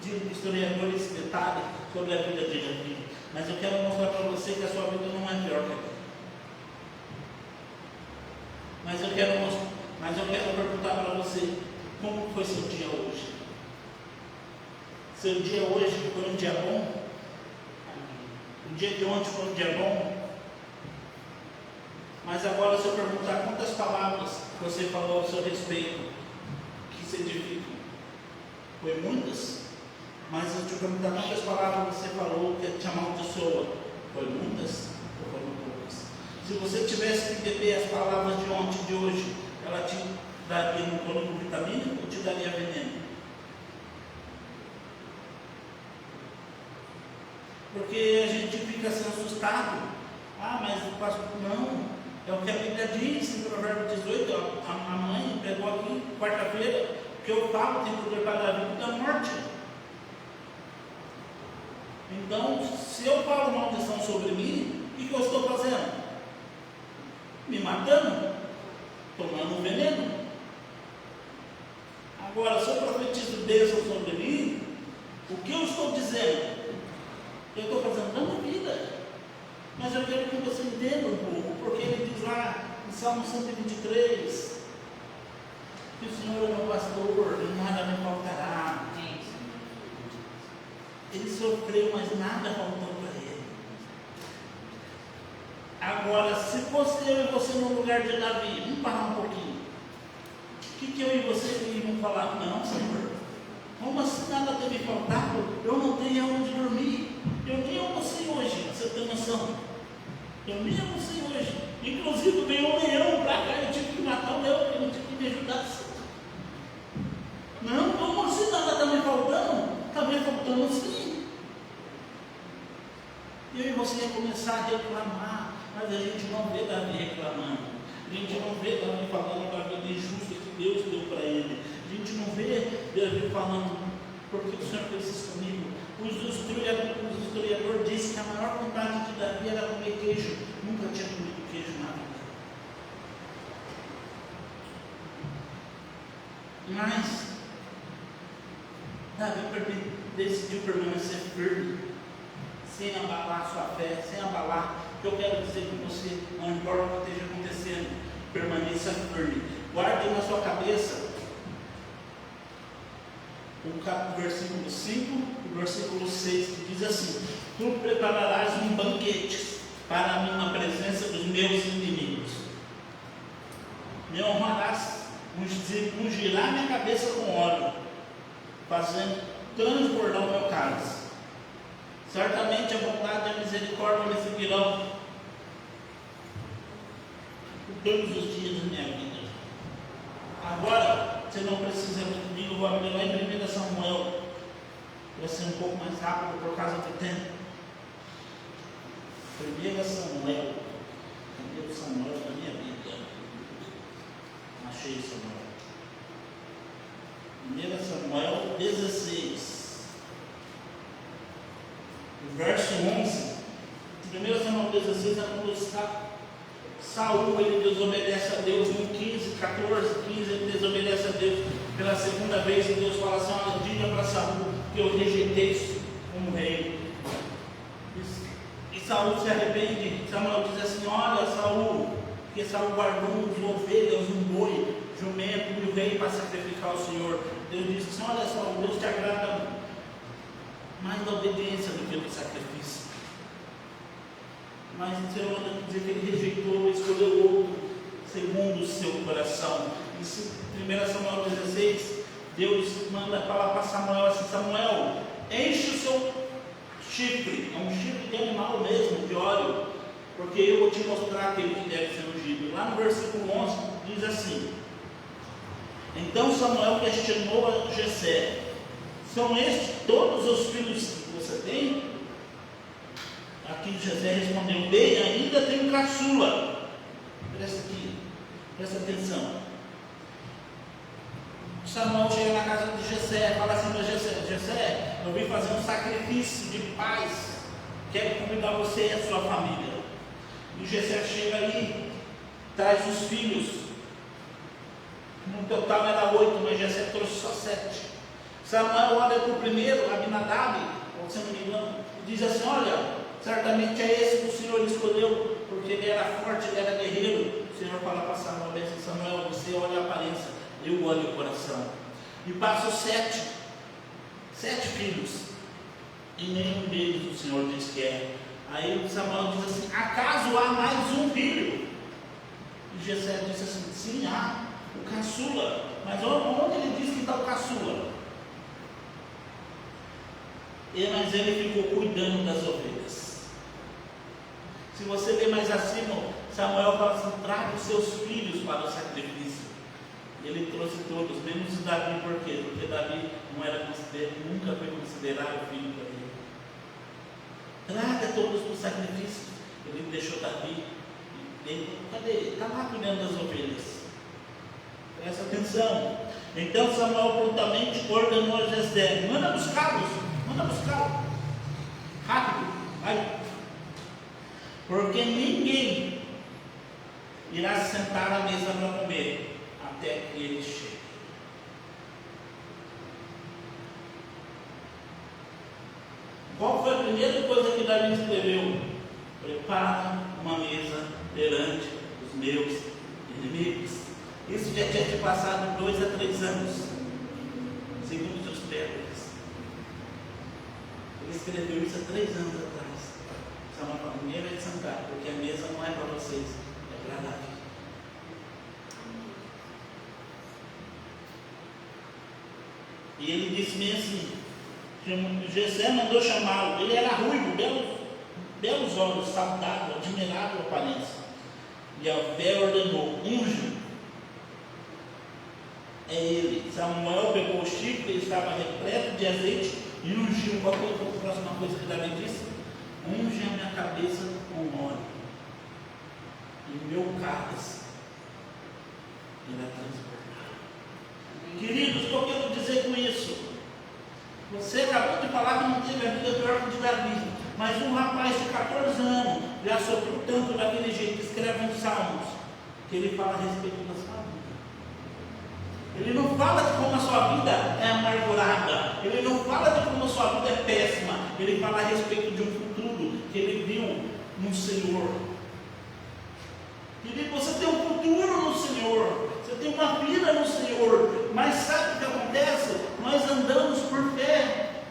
de historiadores esse detalhe sobre a vida de Davi. Mas eu quero mostrar para você que a sua vida não é pior que a minha. Mas eu quero perguntar para você, como foi seu dia hoje? seu dia hoje foi um dia bom? O dia de ontem foi um dia bom? Mas agora, se eu perguntar quantas palavras você falou ao seu respeito que se edificam, foi muitas? Mas se eu te perguntar quantas palavras você falou que te amaldiçoa, foi muitas ou foram poucas? Se você tivesse que beber as palavras de ontem e de hoje, ela te daria um tônico vitamínico ou te daria veneno? Porque a gente fica assim assustado. Ah, mas o pastor, não, é o que a Bíblia diz em Provérbios 18, a mãe pegou aqui, quarta-feira, que eu falo tem poder para a vida e da morte. Então, se eu falo maldição sobre mim, o que eu estou fazendo? Me matando, tomando veneno. Agora, se eu profetizo bênção sobre mim, o que eu estou dizendo? Eu estou fazendo dando vida. Mas eu quero que você entenda um pouco, porque ele diz lá em Salmo 123 que o Senhor é meu pastor e nada me faltará. Ele sofreu, mas nada faltou para ele. Agora, se fosse eu e você no lugar de Davi, vamos parar um pouquinho. O que eu e você iríamos falar? Não, Senhor, como assim nada tem me faltado? Eu não tenho onde dormir. Eu nem almocei hoje, você tem noção? Eu nem almocei hoje. Inclusive veio um leão para cá, eu tive que matar o leão, porque não tinha que me ajudar. Não, como assim nada está me faltando? Está me faltando sim. Eu e você ia começar a reclamar, mas a gente não vê Davi reclamando. A gente não vê Davi falando da vida injusta que Deus deu para ele. A gente não vê Davi falando, porque o Senhor fez isso comigo. Os historiadores dizem que a maior vontade de Davi era comer queijo. Nunca tinha comido queijo na vida. Mas Davi decidiu permanecer firme, sem abalar sua fé, sem abalar. O que eu quero dizer com você, não importa o que esteja acontecendo, permaneça firme. Guarde na sua cabeça o versículo 5 e o versículo 6, que diz assim: tu prepararás um banquete para mim na presença dos meus inimigos, me honrarás, ungirá minha cabeça com óleo, fazendo transbordar o meu cálice. Certamente a bondade e a misericórdia me seguirão todos os dias da minha vida. Agora, você não precisa comigo, eu vou abrir lá em 1 Samuel. Vai ser um pouco mais rápido por causa do tempo. 1 Samuel da minha vida. Achei Samuel. 1 Samuel 16. Verso 11. 1 Samuel 16 é quando Saul, ele desobedece a Deus. No 15, 14, 15, ele desobedece a Deus pela segunda vez. E Deus fala assim: olha, diga para Saul que eu rejeitei como rei. E Saul se arrepende. Samuel diz assim: olha, Saul, porque Saul guardou uns ovelhas, um boi, jumento e o rei para sacrificar ao Senhor. Deus diz assim: olha, Saul, Deus te agrada mais da obediência do que do sacrifício. Mas o Senhor não quer dizer que ele rejeitou, escolheu outro segundo o seu coração. Em 1 Samuel 16, Deus manda falar para Samuel assim: Samuel, enche o seu chifre, é um chifre de animal mesmo, de óleo, porque eu vou te mostrar aquele que deve ser ungido. Lá no versículo 11 diz assim: então Samuel questionou a Jessé: são estes todos os filhos que você tem? Aqui Jessé respondeu: bem, ainda tem um caçula. Presta aqui, presta atenção. Samuel chega na casa de Jessé, fala assim para Jessé: Jessé, eu vim fazer um sacrifício de paz, quero convidar você e a sua família. E Jessé chega aí, traz os filhos. No total era 8, mas Jessé trouxe só 7. Samuel olha para o primeiro, Abinadab, ou se não me engano, e diz assim: olha, certamente é esse que o Senhor escolheu, porque ele era forte, ele era guerreiro. O Senhor fala para Samuel: Samuel, você olha a aparência, eu olho o coração. E passa o 7. 7 filhos, e nenhum deles o Senhor diz que é. Aí Samuel diz assim: acaso há mais um filho? E Jessé disse assim: sim, há o caçula. Mas onde ele diz que está o caçula? Mas ele ficou cuidando das ovelhas. Se você ler mais acima, Samuel fala assim: traga os seus filhos para o sacrifício. Ele trouxe todos, menos Davi. Por quê? Porque Davi nunca foi considerado filho para ele. Traga todos para o sacrifício. Ele deixou Davi. Cadê ele? Está lá cuidando das ovelhas. Presta atenção. Então Samuel prontamente ordenou a Jessé: manda buscá-los. Rápido, vai. Porque ninguém irá se sentar à mesa para comer até que ele chegue. Qual foi a primeira coisa que Davi escreveu? Prepara uma mesa perante os meus inimigos. Isso já tinha se passado 2 a 3 anos, segundo os pedras. Ele escreveu isso há 3 anos atrás. Samuel falou: ninguém vai sentar, porque a mesa não é para vocês, é para Davi. E ele disse bem assim: Jessé mandou chamá-lo. Ele era ruivo, belos olhos, saudável, admirável aparência. E Yahvé ordenou: unge. É ele. Samuel pegou o chifre, ele estava repleto de azeite e ungiu. Qual foi a próxima coisa que Davi disse? Unge a minha cabeça com óleo, e o meu cálice irá transbordar. Queridos, o que eu quero dizer com isso? Você acabou de falar que não teve a vida pior que de Davi, mas um rapaz de 14 anos já sofreu tanto daquele jeito. Escreve uns salmos que ele fala a respeito da sua vida. Ele não fala de como a sua vida é amargurada, ele não fala de como a sua vida é péssima, ele fala a respeito de um futuro que ele viu no Senhor. Querido, você tem um futuro no Senhor, você tem uma vida no Senhor, mas sabe o que acontece? Nós andamos por fé,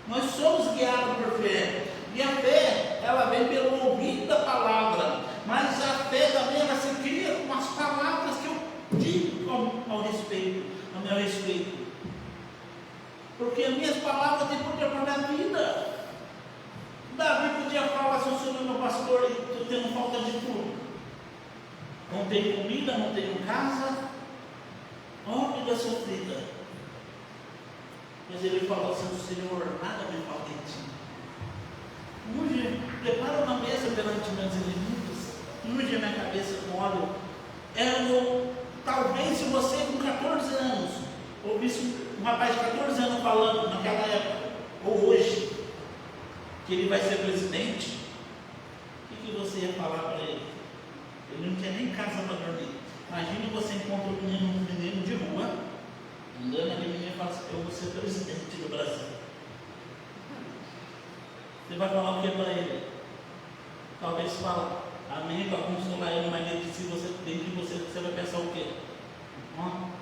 nós somos guiados por fé, e a fé, ela vem pelo ouvido da palavra, mas a fé também, ela se cria com as palavras que eu digo ao meu respeito, porque as minhas palavras têm poder para a minha vida. Davi podia falar assim: o Senhor é meu pastor, eu tenho falta de tudo, não tenho comida, não tenho casa, ó vida sofrida. Mas ele falou assim: Senhor, nada me falta em ti. Unge, prepara uma mesa perante meus inimigos, unge a minha cabeça com óleo. Talvez se você com 14 anos ouvisse um rapaz de 14 anos falando naquela época, ou hoje, que ele vai ser presidente, o que você ia falar para ele? Ele não tinha nem casa para dormir. Imagine você encontra um menino de rua, andando ali, menino e fala assim: eu vou ser presidente do Brasil. Você vai falar o que para ele? Talvez fala amém para consolar ele, mas dentro de você vai pensar o quê?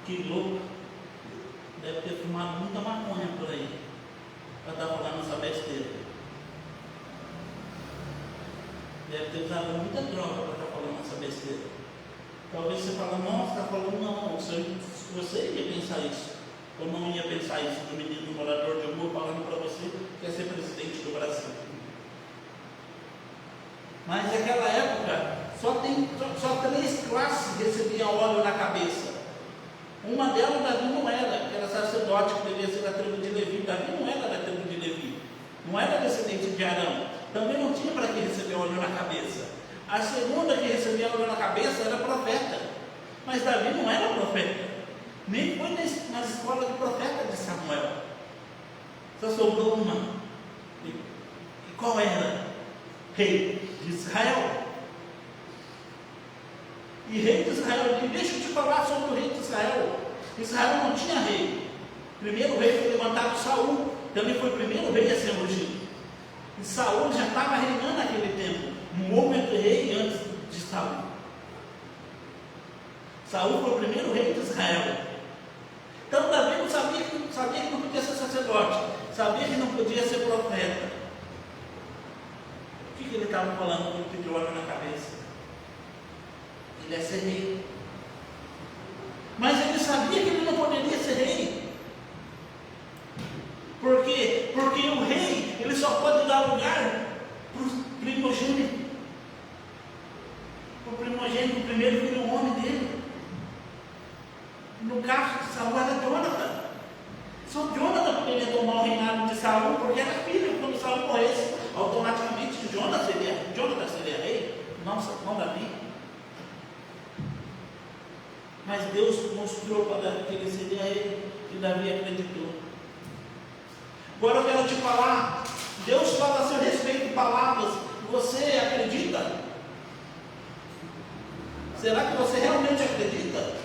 Que louco, deve ter fumado muita maconha por aí, para estar falando essa besteira. Deve ter usado muita droga para estar falando essa besteira. Talvez você fale: não, você está falando, não, você ia pensar isso. Eu não ia pensar isso do menino morador de rua falando para você que ia ser presidente do Brasil. Mas naquela época, só 3 classes recebiam óleo na cabeça. Uma delas, Davi não era, que era sacerdote, que devia ser da tribo de Levi. Davi não era da tribo de Levi, não era descendente de Arão, também não tinha para que receber óleo na cabeça. A segunda que recebia óleo na cabeça era profeta, mas Davi não era profeta, nem foi nas escolas de profeta de Samuel. Só sobrou uma. E qual era? Rei de Israel. E rei de Israel, deixa eu te falar sobre o rei de Israel. Israel não tinha rei. O primeiro rei foi levantado Saul, também foi o primeiro rei a ser ungido. E Saul já estava reinando naquele tempo. Não houve rei antes de Saul. Saul foi o primeiro rei de Israel. Então Davi não sabia que não podia ser sacerdote, sabia que não podia ser profeta. O que ele estava falando quando pediu óleo na cabeça? Ele ia ser rei. Mas ele sabia que ele não poderia ser rei. Por quê? Porque o rei, ele só pode dar lugar para o primogênito. O primogênito, o primeiro filho, o homem dele. No caso de Saul era Jonathan. Só Jonathan poderia tomar o reinado de Saul, porque era filho. Quando Saul morresse, automaticamente Jonathan seria rei, não Davi. Mas Deus mostrou para Davi que ele seria rei, e Davi acreditou. Agora eu quero te falar, Deus fala a seu respeito palavras, você acredita? Será que você realmente acredita?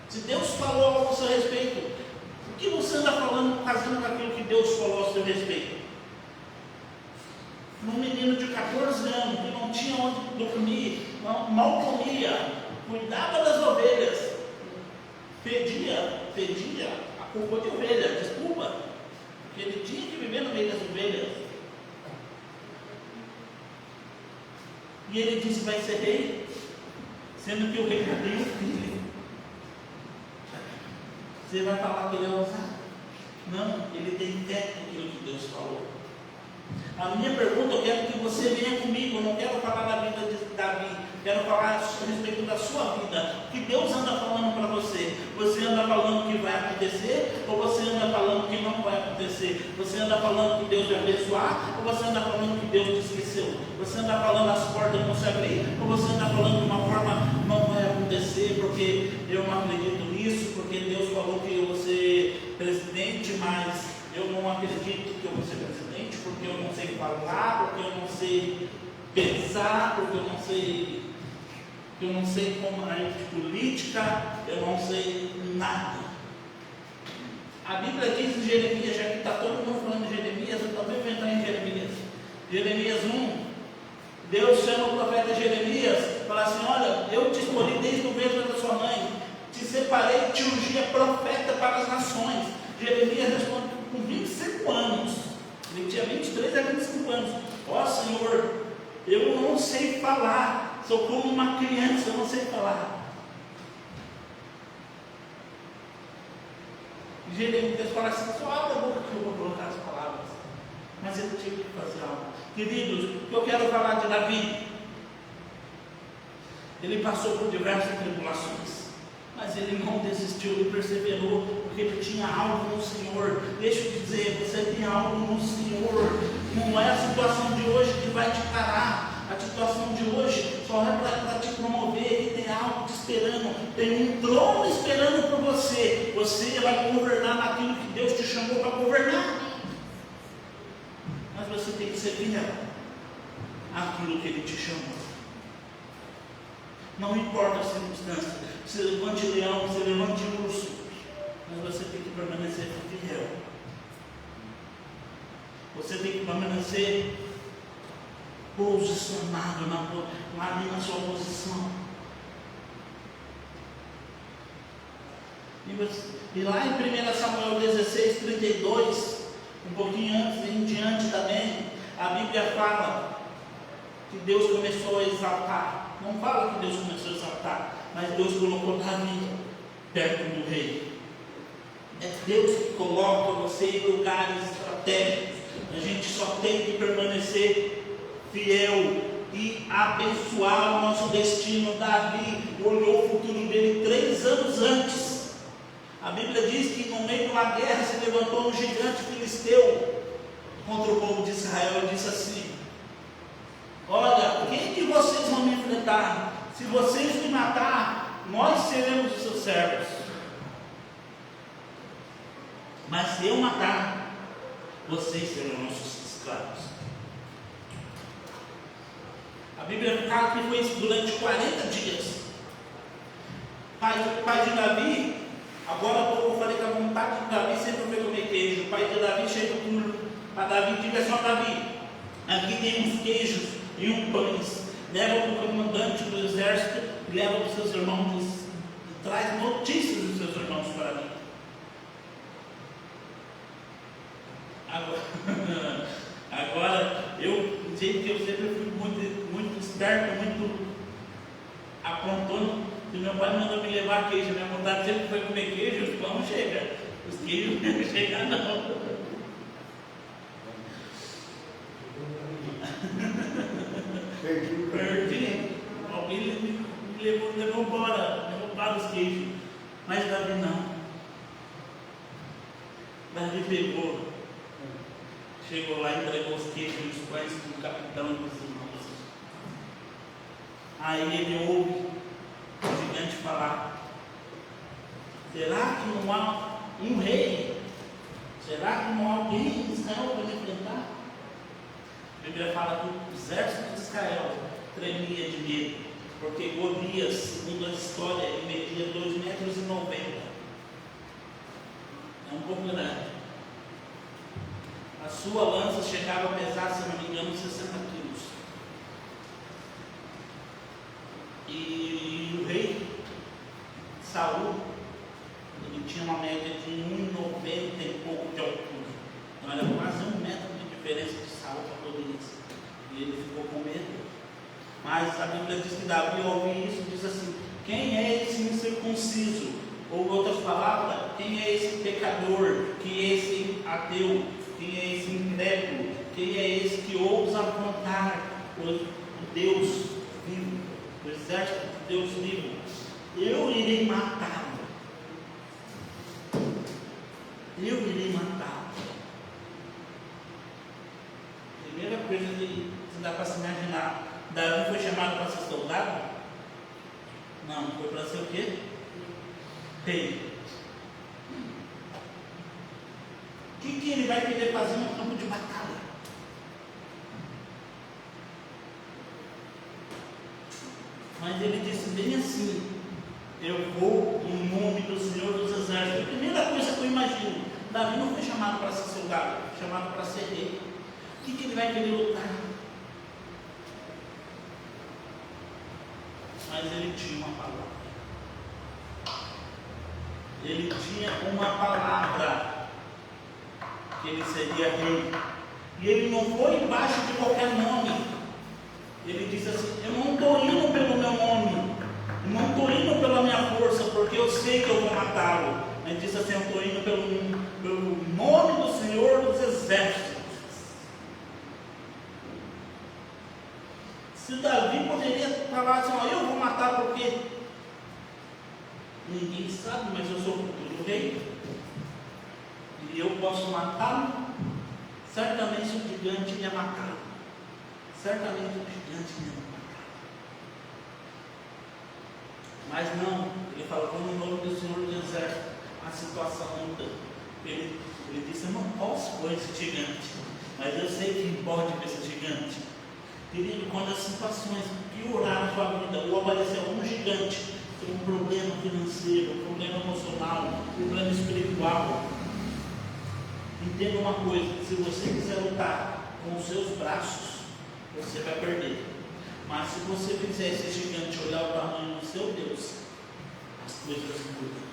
Se Deus falou algo a seu respeito, o que você anda falando, fazendo aquilo que Deus falou a seu respeito? Um menino de 14 anos que não tinha onde dormir, mal comia, cuidava das ovelhas, pedia a culpa de ovelha, desculpa, porque ele tinha que viver no meio das ovelhas. E ele disse: vai ser rei, sendo que o rei já tem um filho. Você vai falar que ele é ousado? Não, ele tem fé naquilo que Deus falou. A minha pergunta, eu quero que você venha comigo, eu não quero falar da vida de Davi, quero falar a respeito da sua vida. O que Deus anda falando para você? Você anda falando que vai acontecer, ou você anda falando que não vai acontecer? Você anda falando que Deus vai abençoar, ou você anda falando que Deus te esqueceu? Você anda falando as portas vão se abrir, ou você anda falando de uma forma não vai acontecer, porque eu não acredito nisso, porque Deus falou que eu vou ser presidente, mas eu não acredito que eu vou ser presidente, porque eu não sei falar, porque eu não sei pensar, porque eu não sei como é política, eu não sei nada. A Bíblia diz em Jeremias, já que está todo mundo falando de Jeremias, eu também vou entrar em Jeremias. Jeremias 1, Deus chama o profeta Jeremias e fala assim: olha, eu te escolhi desde o ventre da sua mãe, te separei, te ungi profeta para as nações. Jeremias responde com 25 anos, ele tinha 23 a 25 anos: ó Senhor, eu não sei falar, sou como uma criança, eu não sei falar. Jeremias fala assim: só abre a boca que eu vou colocar as palavras. Mas ele tinha que fazer algo. Queridos, o que eu quero falar de Davi, ele passou por diversas tribulações, mas ele não desistiu, ele perseverou, porque ele tinha algo no Senhor. Deixa eu dizer, você tem algo no Senhor. Não é a situação de hoje que vai te parar. A situação de hoje só é para te promover. Ele tem algo te esperando, tem um trono esperando por você. Você vai governar naquilo que Deus te chamou para governar. Mas você tem que ser fiel àquilo que Ele te chamou. Não importa a circunstância, se levante leão, se levante urso, mas você tem que permanecer fiel. Você tem que permanecer posicionado ali na sua posição. E lá em 1 Samuel 16, 32, um pouquinho antes e em diante também, a Bíblia fala que Deus começou a exaltar. Não fala que Deus começou a exaltar, mas Deus colocou Davi perto do rei. É Deus que coloca você em lugares estratégicos. A gente só tem que permanecer fiel e abençoar o nosso destino. Davi olhou o futuro dele 3 anos antes. A Bíblia diz que no meio de uma guerra se levantou um gigante filisteu contra o povo de Israel e disse assim: olha, quem que vocês vão me enfrentar? Se vocês me matar, nós seremos os seus servos. Mas se eu matar, vocês serão nossos escravos. A Bíblia fala que foi isso durante 40 dias. Pai de Davi, agora há pouco eu falei que a vontade de Davi sempre foi comer queijo. O pai de Davi chega para Davi, diga assim: ó Davi, aqui tem uns queijos e pães. Leva para o comandante do exército, leva para os seus irmãos de traz notícias dos seus irmãos para mim. Agora eu, gente, que eu sempre fui muito esperto, muito aprontando. Se meu pai mandou me levar queijo, minha vontade sempre foi comer queijo, os pão não chega. Os queijos não chegam não. Perdi. Alguém me levou embora os queijos. Mas Davi não. Davi pegou, chegou lá e entregou os queijos e os pães para o capitão e para os irmãos. Aí ele ouve o gigante falar: será que não há um rei? Será que não há alguém em Israel para me enfrentar? A Bíblia fala que o exército de Israel tremia de medo, porque Golias, segundo a história, ele media 2,90 metros. É um pouco grande. A sua lança chegava a pesar, se não me engano, 60 quilos. E o rei Saul, ele tinha uma média de 1,90 e pouco de altura. Então era quase 1 metro de diferença de Saul para Golias. E ele ficou com medo. Mas a Bíblia diz que Davi, ao ouvir isso, diz assim: quem é esse incircunciso? Ou em outras palavras, quem é esse pecador? Quem é esse ateu? Quem é esse incrédulo? Quem é esse que ousa afrontar o Deus vivo, o exército de Deus vivo? Eu irei matá-lo. Eu irei matá-lo. Primeira coisa que dá para se imaginar: Davi foi chamado para ser soldado? Não, foi para ser o quê? Rei. O que ele vai querer fazer no campo de batalha? Mas ele disse bem assim: eu vou em nome do Senhor dos Exércitos. A primeira coisa que eu imagino: Davi não foi chamado para ser soldado, foi chamado para ser rei. O que ele vai querer lutar? Mas ele tinha uma palavra. Ele tinha uma palavra, que ele seria rei. E ele não foi embaixo de qualquer nome. Ele disse assim: eu não estou indo pelo meu nome, eu não estou indo pela minha força, porque eu sei que eu vou matá-lo. Ele disse assim: eu estou indo pelo nome do Senhor dos Exércitos. Se Davi poderia falar assim: ó, eu vou matar porque ninguém sabe, mas eu sou o futuro rei e eu posso matá-lo, certamente o gigante ia matá-lo. Certamente o gigante ia matá-lo. Mas não, ele falou no nome do Senhor dos Exércitos. A situação muda. Ele disse: eu não posso com esse gigante, mas eu sei quem pode com esse gigante. Querido, quando as situações pioraram na sua vida, ou apareceu um gigante, um problema financeiro, um problema emocional, um problema espiritual, entenda uma coisa: se você quiser lutar com os seus braços, você vai perder. Mas se você fizer esse gigante olhar o tamanho do seu Deus, as coisas mudam.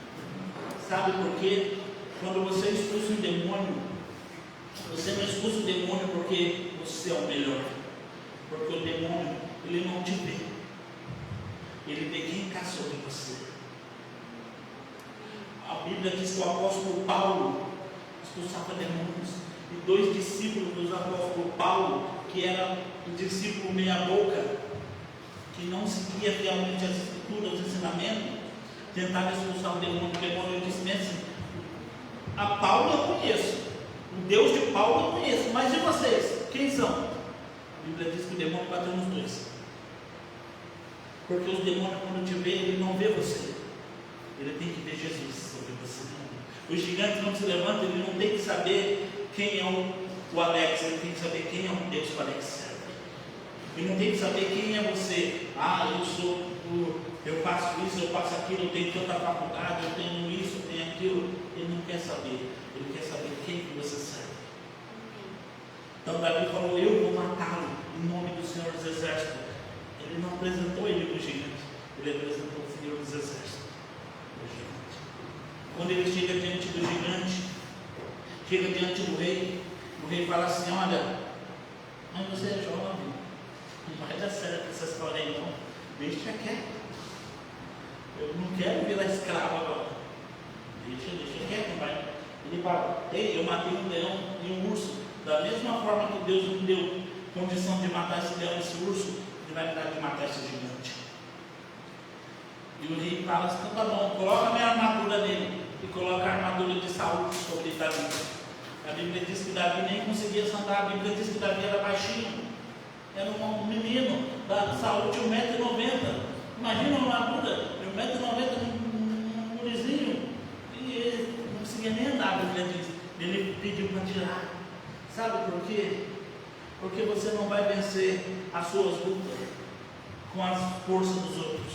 Sabe por quê? Quando você expulsa um demônio, você não expulsa o demônio porque você é o melhor, porque o demônio, ele não te vê, ele vê quem caçou de você. A Bíblia diz que o apóstolo Paulo expulsava demônios, e 2 discípulos do apóstolo Paulo, que era um discípulo meia boca, que não seguia fielmente as escrituras, os ensinamentos, tentava expulsar o demônio. O demônio disse assim: a Paulo eu conheço, o Deus de Paulo eu conheço, mas e vocês? Quem são? A Bíblia diz que o demônio bateu nos dois. Porque os demônios, quando te vê, ele não vê você, ele tem que ver Jesus sobre você. O gigante não se levanta, ele não tem que saber quem é o Alex, ele tem que saber quem é o Deus que o Alex serve. Ele não tem que saber quem é você. Eu faço isso, eu faço aquilo, eu tenho tanta faculdade, eu tenho isso, eu tenho aquilo. Ele não quer saber, ele quer saber quem que você serve. Então Davi falou: eu vou matá-lo em nome do Senhor dos Exércitos. Ele não apresentou ele para o gigante, ele apresentou o Senhor dos Exércitos. gigante. Quando ele chega diante do gigante, chega diante do rei, o rei fala assim: olha, mas você é jovem, não vai dar certo essa história aí não, deixa quieto. Eu não quero virar escravo agora. Deixa quieto, vai. Ele fala: ei, eu matei um leão e um urso. Da mesma forma que Deus me deu condição de matar esse leão e esse urso, Ele vai me dar de matar esse gigante. E o rei fala assim: então tá bom, coloca a minha armadura nele. E coloca a armadura de Saul sobre Davi. A Bíblia diz que Davi nem conseguia andar. A Bíblia diz que Davi era baixinho. Era um menino. Saul tinha 1,90 m. Imagina uma armadura de 1,90 m, um gurizinho. E ele não conseguia nem andar, a Bíblia diz. Ele pediu para tirar. Sabe por quê? Porque você não vai vencer as suas lutas com as forças dos outros,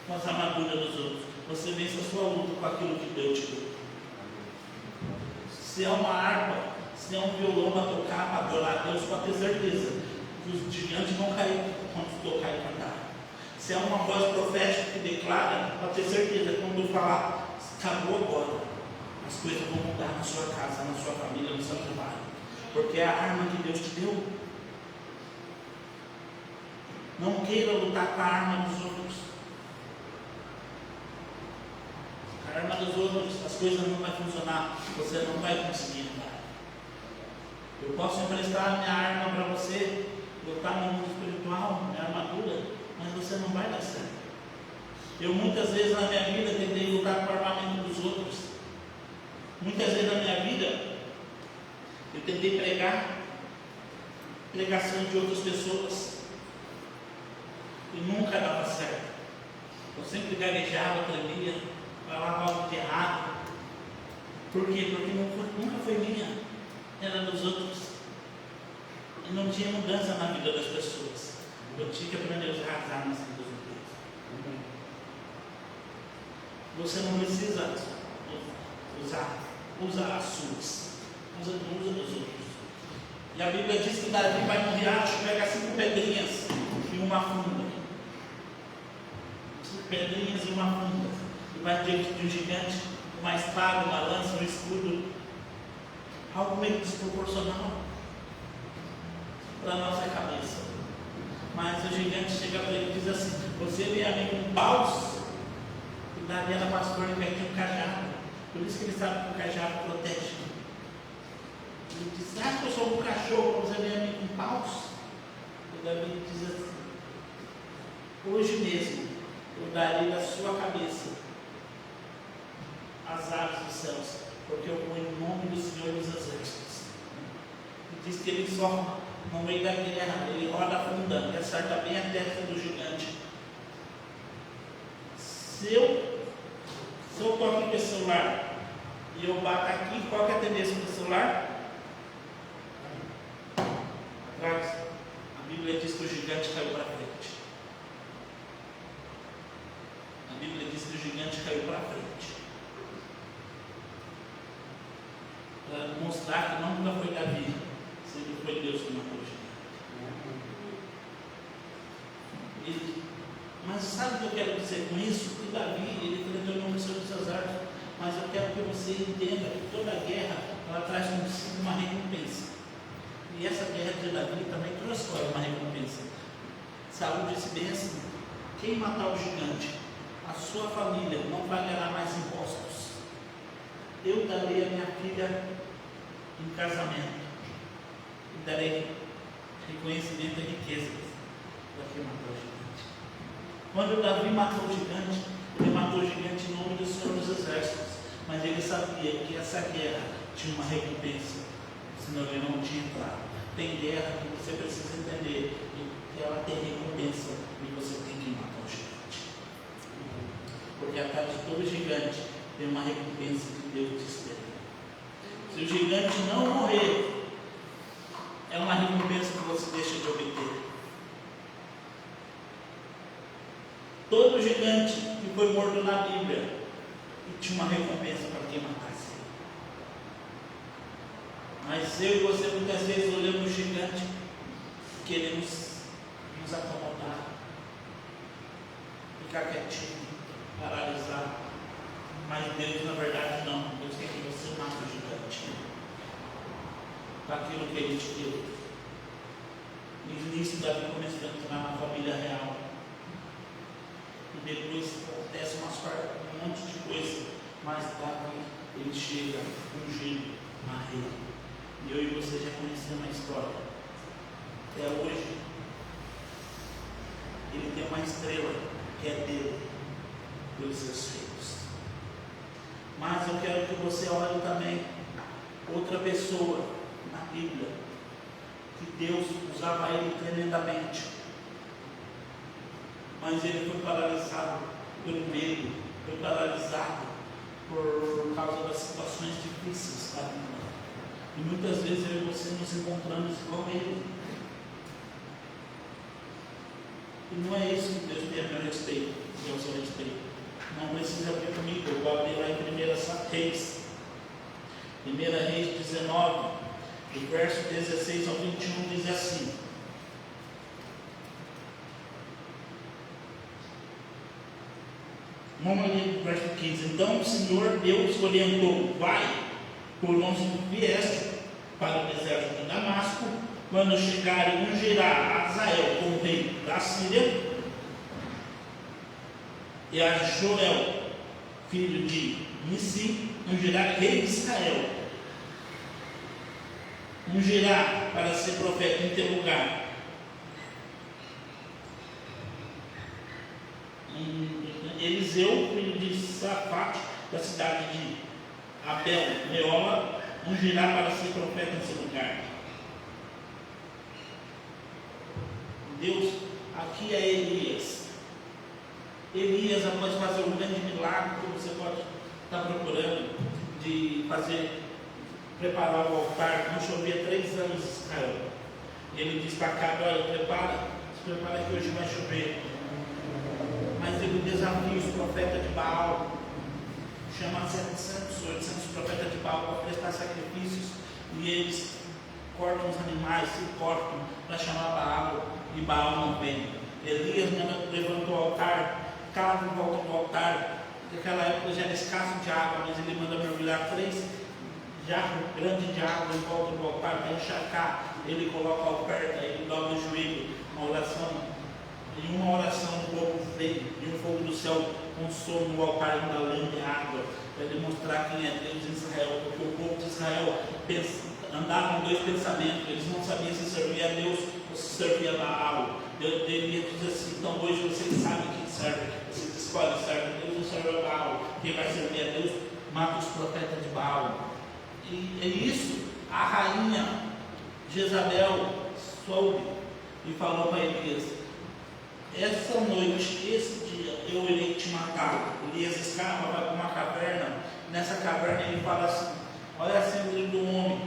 com as armaduras dos outros. Você vence a sua luta com aquilo que Deus te deu. Se é uma harpa, se é um violão para tocar, para adorar a Deus, pode ter certeza que os gigantes vão cair quando tocar e cantar. Se é uma voz profética que declara, pode ter certeza que quando eu falar, acabou agora, as coisas vão mudar na sua casa, na sua família, no seu trabalho. Porque é a arma que Deus te deu. Não queira lutar com a arma dos outros. A arma dos outros, as coisas não vão funcionar. Você não vai conseguir andar. Eu posso emprestar a minha arma para você, lutar no mundo espiritual, minha armadura, mas você não vai dar certo. Eu muitas vezes na minha vida tentei lutar com o armamento dos outros. Muitas vezes na minha vida eu tentei pregar pregação de outras pessoas e nunca dava certo. Eu sempre gaguejava, tremia, falava algo de errado. Por quê? Porque nunca foi minha, era dos outros. E não tinha mudança na vida das pessoas. Eu tinha que aprender a usar as armas dos outros. Você não precisa usar as suas. Usa dos outros. E a Bíblia diz que Davi vai no riacho, pega 5 pedrinhas e uma funda. 5 pedrinhas e uma funda. E vai diante de um gigante, uma espada, uma lança, um escudo. Algo meio desproporcional para a nossa cabeça. Mas o gigante chega para ele e diz assim: você vem a mim com paus? E Davi era pastor e tinha um cajado. Por isso que ele sabe que o cajado protege. Ele diz: acha que eu sou um cachorro, você vem a mim com paus? E Davi diz assim: hoje mesmo eu darei na sua cabeça as aves dos céus, porque eu vou em nome do Senhor dos Exércitos. E diz que ele só no meio da guerra, ele roda a funda e acerta bem a testa do gigante. Se eu estou aqui com esse celular e eu bato aqui, qual que é a tendência do celular? Atrás. A Bíblia diz que o gigante caiu para frente. A Bíblia diz que o gigante caiu para frente. Para mostrar que nunca foi Davi, sempre foi Deus que matou o gigante. Mas sabe o que eu quero dizer com isso? Que Davi, ele enfrentou o nome do Senhor dos Exércitos, mas eu quero que você entenda que toda guerra, ela traz consigo uma recompensa. E essa guerra de Davi também trouxe uma recompensa. Saúl disse bem assim: quem matar o gigante, a sua família não pagará mais impostos. Eu darei a minha filha em casamento e darei reconhecimento e riquezas para quem matou o gigante. Quando Davi matou o gigante, ele matou o gigante em nome do Senhor dos Exércitos, mas ele sabia que essa guerra tinha uma recompensa, senão ele não tinha entrado. Tem guerra que você precisa entender que ela tem recompensa e você tem que matar o gigante, porque atrás de todo gigante tem uma recompensa que Deus te espera. Se o gigante não morrer, é uma recompensa que você deixa de obter. Todo gigante que foi morto na Bíblia tinha uma recompensa para quem matasse. Mas eu e você muitas vezes olhamos o gigante e queremos nos acomodar, ficar quietinho, paralisar, Mas Deus, na verdade, não. Deus quer que você mate o gigante para aquilo que Ele te deu. No início, Davi começou a entrar na família real. E depois acontece um monte de coisa. Mas Davi, ele chega ungido a rei. E eu e você já conhecemos a história. Até hoje, ele tem uma estrela que é dele, pelos seus filhos. Mas eu quero que você olhe também outra pessoa na Bíblia, que Deus usava ele tremendamente, mas ele foi paralisado pelo medo, foi paralisado por causa das situações difíceis da vida. E muitas vezes eu e você nos encontramos igual ele. E não é isso que Deus tem a meu respeito, que é o seu respeito. Não precisa ver comigo, eu vou abrir lá em 1 Reis. 1 Reis 19, do verso 16 ao 21, diz assim: vamos ler o verso 15. Então o Senhor Deus orientou: vai, por onde vieste, para o deserto de Damasco. Quando chegar, ungirá Azael como rei da Síria, e a Joel, filho de Nissi, ungirá rei de Israel. Ungirá para ser profeta em teu lugar Eliseu, filho de Safate, da cidade de Abel Meola, ungirá para ser profeta em seu lugar. Deus, aqui é Elias. Elias, após fazer um grande milagre, que você pode estar procurando, de fazer, preparar o altar, não chovia 3 anos em Israel. Ele disse para cá: olha, se prepara que hoje vai chover. Mas ele desafia os profetas de Baal, chama 700, 800 profetas de Baal para prestar sacrifícios, e eles cortam os animais, se cortam para chamar Baal, e Baal não vem. Elias levantou o altar, cava em volta do altar. Naquela época já era escasso de água, mas ele manda mergulhar 3 jarros grandes de água em volta do altar para encharcar. Ele coloca a oferta, ele dobra o joelho, uma oração. Em uma oração o povo veio, e um fogo do céu consome no altar ainda lã de água, para demonstrar quem é Deus em Israel, porque o povo de Israel andava em 2 pensamentos: eles não sabiam se servia a Deus ou se servia a Baal. Deus diz assim: então hoje vocês sabem quem serve, vocês escolhem, serve a Deus ou serve a Baal. Quem vai servir a Deus mata os profetas de Baal. E é isso, a rainha Jezabel soube e falou para Elias: essa noite, esse dia, eu irei te matar. Elias escapa, vai para uma caverna. Nessa caverna ele fala assim: olha assim o livro do homem,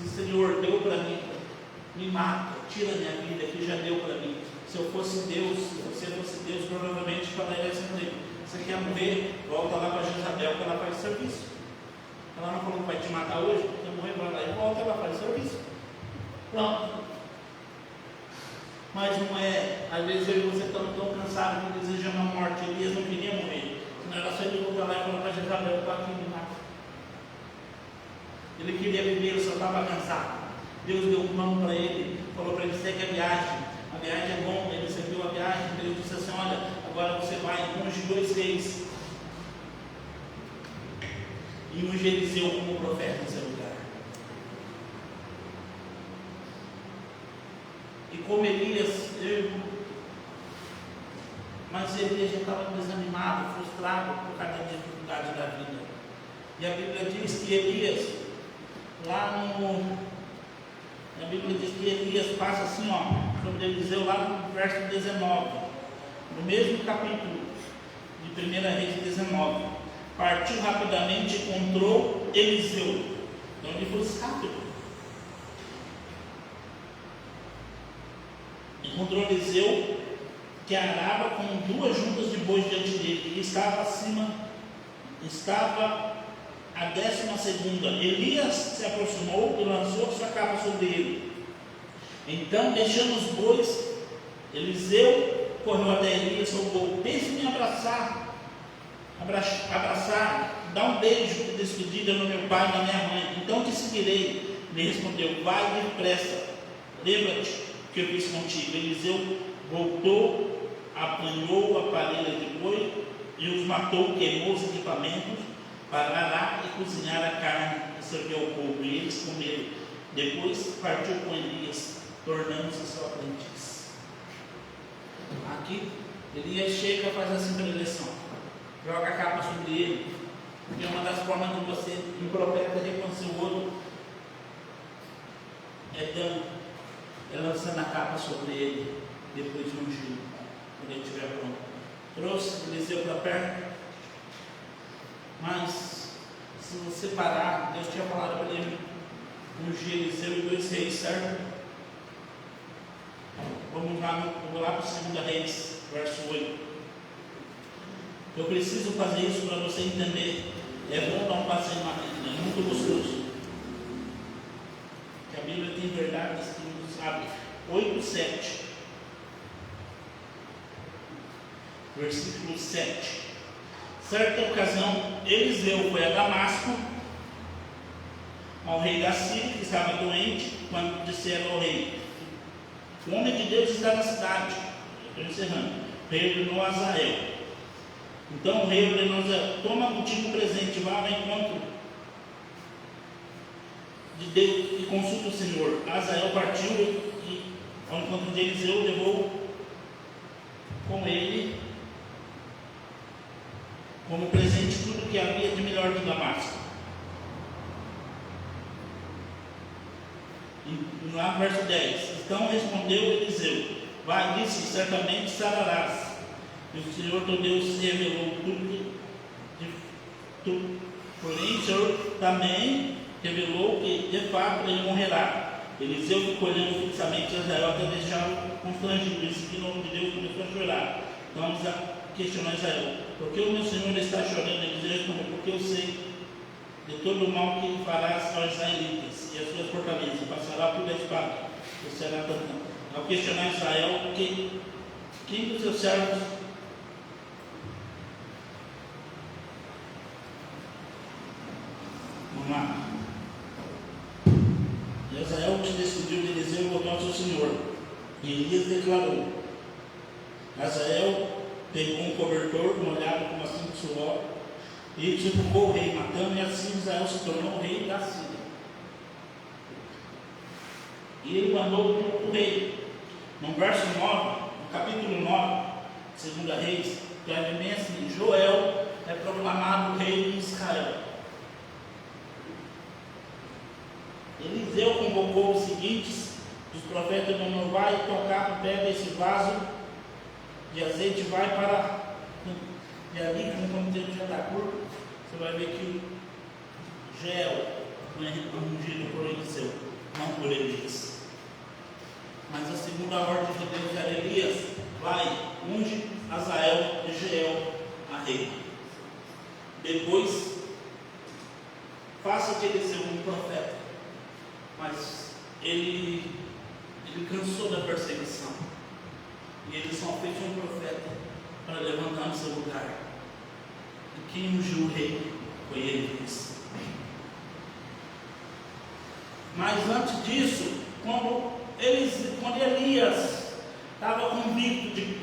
diz: Senhor, deu para mim, me mata, tira a minha vida, que já deu para mim. Se eu fosse Deus, se você fosse Deus, provavelmente falaria assim para ele: você quer morrer? Volta lá para Jezabel, que ela faz serviço. Ela não falou que vai te matar hoje, você morrer, vai lá e volta, ela faz serviço. Pronto. Mas não é, às vezes eu e você estamos tão cansados que desejamos a morte. Elias não queria morrer, senão era só ele voltar lá e falar para Jezabel: estou aqui, me mata. Ele queria viver, ele só estava cansado. Deus deu mão para ele, falou para ele: segue a viagem é bom. Ele seguiu a viagem. Deus disse assim: olha, agora você vai, unge 2 reis, e unge Eliseu como profeta em seu lugar. E como Elias, mas Elias já estava desanimado, frustrado por causa da dificuldade da vida. E a Bíblia diz que Elias, a Bíblia diz que Elias passa assim, sobre Eliseu, lá no verso 19, no mesmo capítulo de 1 Reis 19. Partiu rapidamente e encontrou Eliseu. Então ele foi rápido. Encontrou Eliseu, que arava com 2 juntas de bois diante dele, e estava a 12ª. Elias se aproximou e lançou sua capa sobre ele. Então, deixando os bois, Eliseu correu até Elias, rogou: deixe-me abraçar abraçar, dar um beijo de despedida no meu pai e na minha mãe. Então te seguirei. Ele respondeu: vai depressa, lembra-te que eu fiz contigo. Eliseu voltou, apanhou a parelha de boi e os matou, queimou os equipamentos para arar e cozinhar a carne e serviu ao povo, e eles comeram. Depois partiu com Elias, tornando-se seu aprendiz. Aqui Elias chega e faz assim para a eleição, joga a capa sobre ele, porque uma das formas de você, um profeta, reconhecer o outro é lançando a capa sobre ele, depois de ungir, quando ele estiver pronto. Trouxe Eliseu para perto, mas se você parar, Deus tinha falado para ele ungir Eliseu e 2 reis, certo? Vamos lá para o 2 Reis, verso 8. Eu preciso fazer isso para você entender. É bom dar um passeio na Bíblia, é muito gostoso. Que a Bíblia tem verdades que nos abre. 8:7. Versículo 7. Certa ocasião, Eliseu foi a Damasco, ao rei da Síria, que estava doente, quando disseram ao rei: o homem de Deus está na cidade. Estou encerrando. O rei ordenou a Azael. Então o rei ordenou a Azael: toma contigo o presente, vá ao encontro de Deus e consulta o Senhor. Azael partiu e ao encontro de Eliseu, levou com ele como presente tudo que havia de melhor de Damasco. E lá no verso 10: então respondeu Eliseu: vai, disse, certamente sararás. E o Senhor teu Deus se revelou tudo. Porém o Senhor também revelou que de fato ele morrerá. Eliseu ficou olhando fixamente a Israel até deixá-lo constrangido. Esse que em nome de Deus começou a chorar. Então questionou Israel: por que o meu Senhor está chorando? Eliseu respondeu: porque eu sei de todo o mal que farás aos israelitas e as suas fortalezas, passará por a espada, e será também. Ao questionar Israel, quem dos seus servos vamos lá. E Israel te despediu de Eliseu e voltou ao seu senhor. E Elias declarou: Israel pegou um cobertor molhado com bastante suor e sufocou o rei, matando, e assim Israel se tornou o rei da Síria. E ele mandou o rei. No verso 9, no capítulo 9, 2 Reis, que é bem assim: Joel é proclamado rei de Israel. Eliseu convocou os seguintes dos profetas: não vai tocar, pega esse vaso de azeite, vai para. E ali, como o tempo já está curto, você vai ver que Joel foi ungido por Eliseu, não por Elias. Mas a segunda ordem de Deus era: Elias, vai, unge Azael e Jeiel a rei. Depois, faça de Eliseu um profeta. Mas ele cansou da perseguição. E ele só fez um profeta para levantar no seu lugar. E quem ungiu o rei foi Elias. Mas antes disso, quando Elias estava convicto de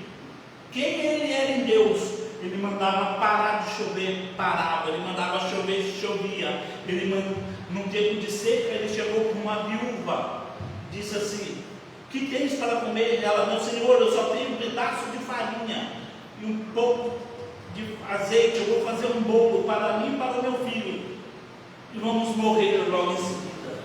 quem ele era em Deus, ele mandava parar de chover, parava. Ele mandava chover, chovia. Num tempo de seca, ele chegou com uma viúva, disse assim: que tens para comer? Ela: meu senhor, eu só tenho um pedaço de farinha e um pouco de azeite. Eu vou fazer um bolo para mim e para o meu filho, e vamos morrer logo em seguida.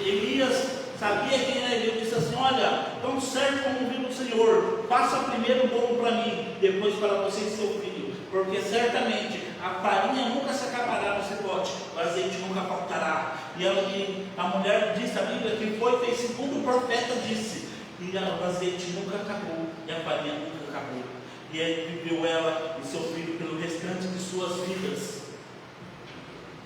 Elias sabia quem era ele. Ele disse assim: olha, tão certo como vive o Senhor, faça primeiro o bolo para mim, depois para você e seu filho, porque certamente a farinha nunca se acabará no cipote, o azeite nunca faltará. E a mulher disse, a Bíblia, que fez segundo o profeta disse, e o azeite nunca acabou, e a farinha nunca acabou. E aí viveu ela e seu filho pelo restante de suas vidas.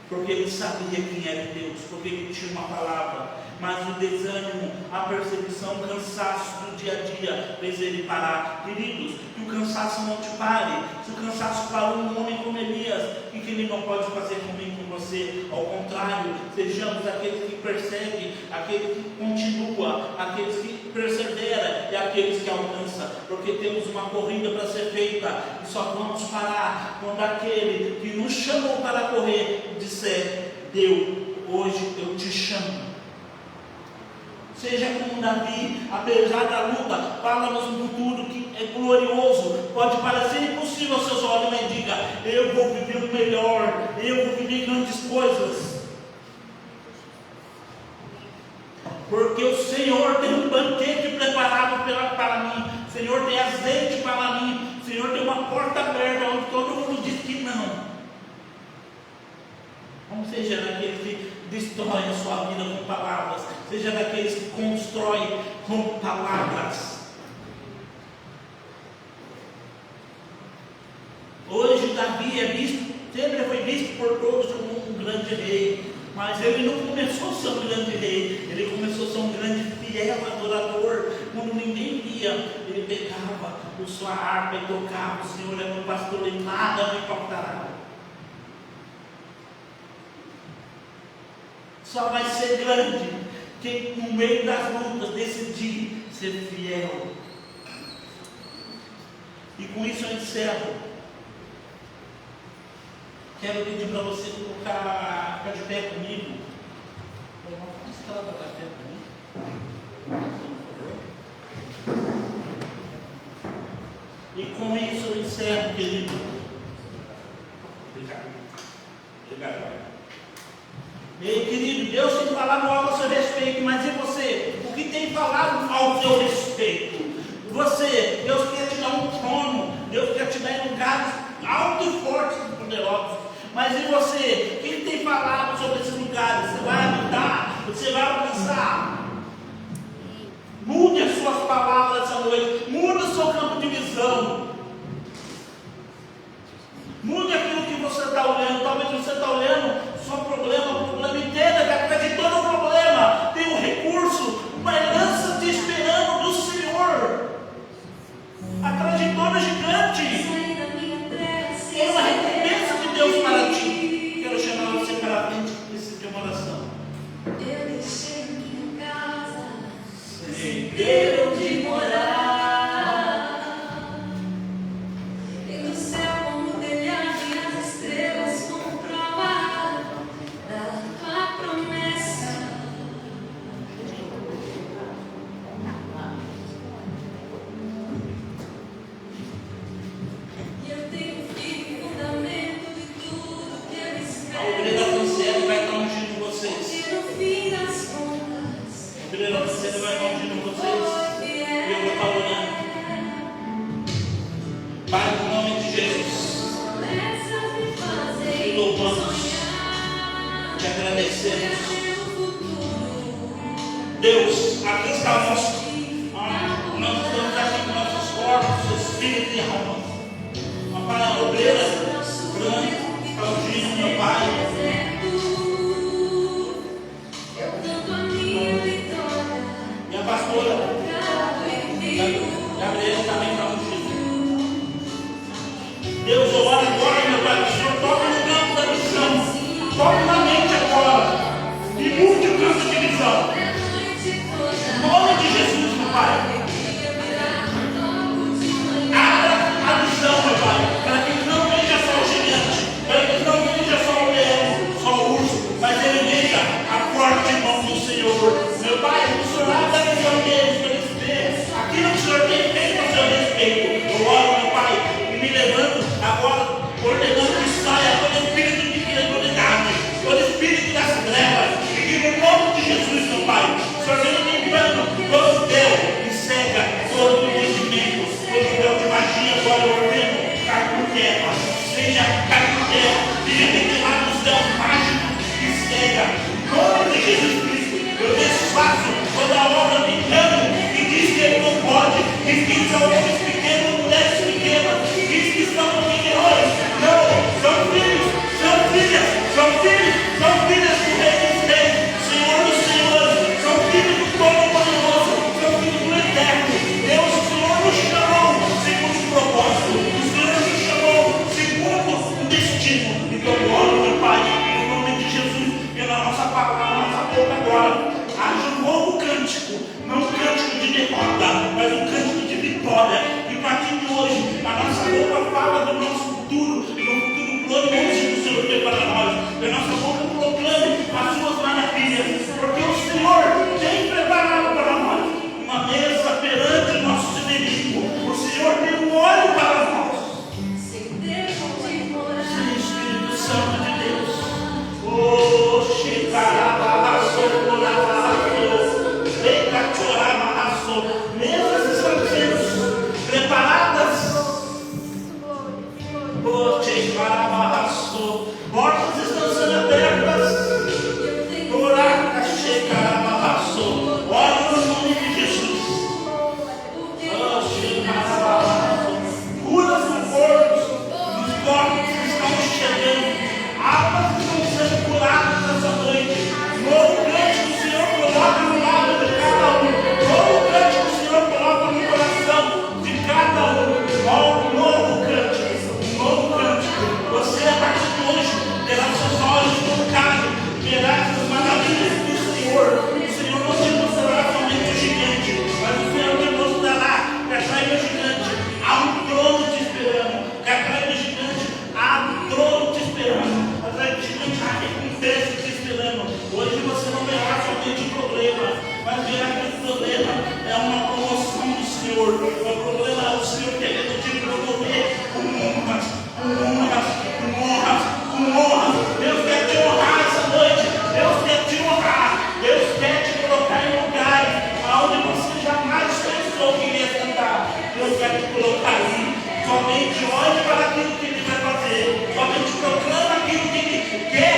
porque ele sabia quem era Deus, porque ele tinha uma palavra. Mas o desânimo, a perseguição, o cansaço do dia a dia fez ele parar. Queridos, que o cansaço não te pare. Se o cansaço parou um homem como Elias, e que ele não pode fazer comigo, com você? Ao contrário, sejamos aqueles que perseguem, aqueles que continuam, aqueles que perseveram e aqueles que alcançam, porque temos uma corrida para ser feita e só vamos parar quando aquele que nos chamou para correr disser: Deus, hoje eu te chamo. Seja como Davi, apesar da luta, fala-nos um futuro que é glorioso. Pode parecer impossível aos seus olhos, mas diga: eu vou viver o melhor, eu vou viver grandes coisas. Porque o Senhor tem um banquete preparado para mim. O Senhor tem azeite para mim. O Senhor tem uma porta aberta onde todo mundo diz que não. Não seja daqueles que destroem a sua vida com palavras. Seja daqueles que constroem com palavras. Hoje Davi é visto, sempre foi visto por todos como um grande rei. Mas ele não começou a ser um grande rei. Ele começou a ser um grande fiel adorador. Quando ninguém via, ele pegava a sua harpa e tocava: o Senhor é meu pastor e nada me faltará. Só vai ser grande quem no meio das lutas decidir ser fiel. E com isso eu encerro. Quero pedir para você ficar de pé comigo. Ficar de pé comigo. E com isso eu encerro, querido. Obrigado. Meu querido, Deus tem falado algo a seu respeito, mas e você? O que tem falado ao seu respeito? Você, Deus quer te dar um trono, Deus quer te dar em lugares altos e fortes e poderosos. Mas e você? O que tem falado sobre esses lugares? Você vai habitar? Você vai alcançar? Mude as suas palavras essa noite, mude o seu campo de visão. Mude aquilo que você está olhando. Talvez você está olhando só problema. Entenda que atrás de todo problema tem um recurso, uma herança te esperando do Senhor. Atrás de todo gigante tem uma recompensa de Deus para ti. Quero chamar você para a frente e precisa de uma oração. Eu deixei minha casa Sim. ter onde morar, e no céu como telhado e as estrelas como prova da tua promessa. E eu tenho firme fundamento de tudo que ele A obreira escreve, Franciele vai estar ungindo vocês. e no fim das contas A obreira Franciele vai estar ungindo vocês. E eu vou estar orando. Pai, no nome de Jesus, te louvamos, te agradecemos. Deus, aqui está o nosso. Nós estamos aqui com nossos corpos, espírito e alma. Pai, a obreira branca está ungindo, meu Pai. E a pastora Gabriela também está ungindo. Deus, eu oro agora, meu Pai, que o Senhor toque no campo da visão. Toque na mente agora. E mude o campo de visão. Em nome de Jesus, meu Pai. Abra a visão, meu Pai, para que não veja agora haja um novo cântico, não um cântico de derrota, mas um cântico de vitória. E a partir de hoje, a nossa boca fala do nosso futuro, e do futuro glorioso que o Senhor tem para nós. E a nossa boca proclame as suas maravilhas, porque o Senhor tem preparado para nós uma mesa perante o nosso inimigo. O Senhor tem um olho para nós. Sim, Espírito Santo de Deus. Oh, mesas estão sendo preparadas. Portas estão sendo abertas. Ora no nome de Jesus. Curas no corpo, nos corpos que estão chegando. Almas que estão sendo curadas nessa noite. Novo cântico o Senhor coloca no lado de cada um. Novo cântico o Senhor coloca no coração de cada um. Novo cântico. Você, a partir de hoje, terá seus olhos tocados, verá essas maravilhas do Senhor. O Senhor não te mostrará somente o gigante, mas o Senhor te mostrará que atrás do gigante há um trono te esperando, que atrás do gigante há um trono te esperando, atrás do gigante há recompensa te esperando. Hoje você não verá somente o problema, mas verá que o problema é uma promoção do Senhor. O problema é o Senhor querendo te promover com honra. Deus quer te honrar essa noite. Deus quer te honrar. Deus quer te colocar em lugares onde você jamais pensou que iria sentar. Deus quer te colocar ali. Somente olhe para aquilo que Ele vai fazer. Somente proclama aquilo que Ele quer.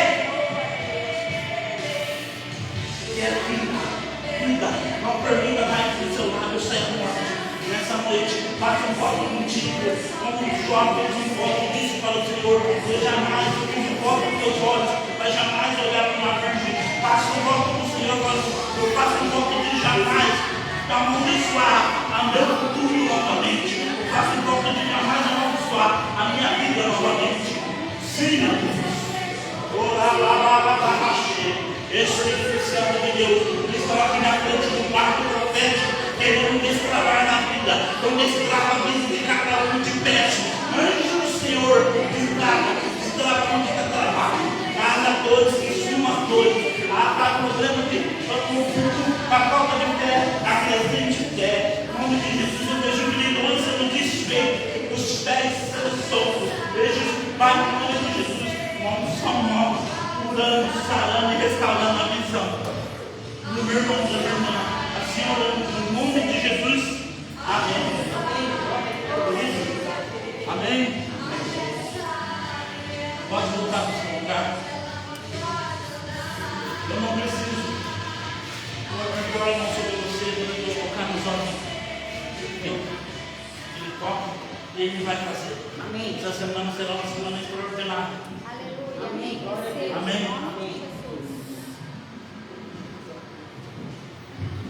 Vida. Não permita mais que o seu lábio saia morto. Nessa noite, faça um voto contigo. Como os jovens, um voto disso para o Senhor. Eu jamais um voto dos teus olhos, mas jamais olhar para uma virgem. Faça um voto do Senhor. Eu faço um voto de jamais amaldiçoar a meu futuro novamente. Eu faço um voto de jamais amaldiçoar a minha vida novamente. Sim, Espírito Santo de Deus, estão aqui na frente do quarto profético, querendo destravar na vida, não destrava a vida de cada um, te peço, anjo do Senhor, destrava onde está travado, cada dois, suma dois, há problema de confuso, a falta de fé, a presente fé, em nome de Jesus, eu vejo grilhões sendo desfeitos, os pés sendo soltos, vejo, Pai, em nome de Jesus, mãos são mãos, curando, sarando e restaurando a visão do meu irmão, da minha irmã. Assim oramos no nome de Jesus. Amém. Amém. Pode voltar para o seu lugar. Eu não preciso colocar a mão sobre você, eu vou colocar nos olhos. Ele toca e Ele vai fazer. Amém. Essa semana será uma semana extraordinária. Amém. Amém.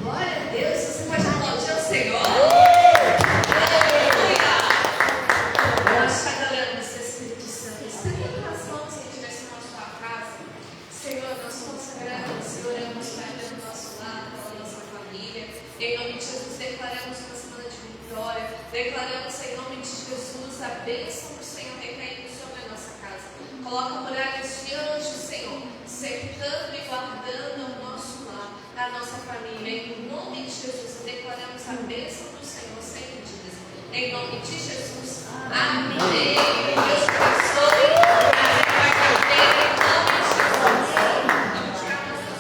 Glória a Deus, você pode aplaudir ao Senhor. Aleluia. Eu acho que está galera do seu Espírito Santo. Estende o coração se estivesse na sua casa. Senhor, nós consagramos, oramos Pai pelo nosso lado, pela nossa família. Em nome de Jesus, declaramos uma semana de vitória. Declaramos em nome de Jesus a bênção do Senhor recaindo sobre a nossa casa. Coloca muralhas de anjos, Senhor, cercando e guardando o nosso lar, a nossa família. Em nome de Jesus, declaramos a bênção do Senhor sem medidas. Em nome de Jesus. Amém. Deus abençoe. Até quarta-feira, em nome de Jesus. Vamos tirar a nossa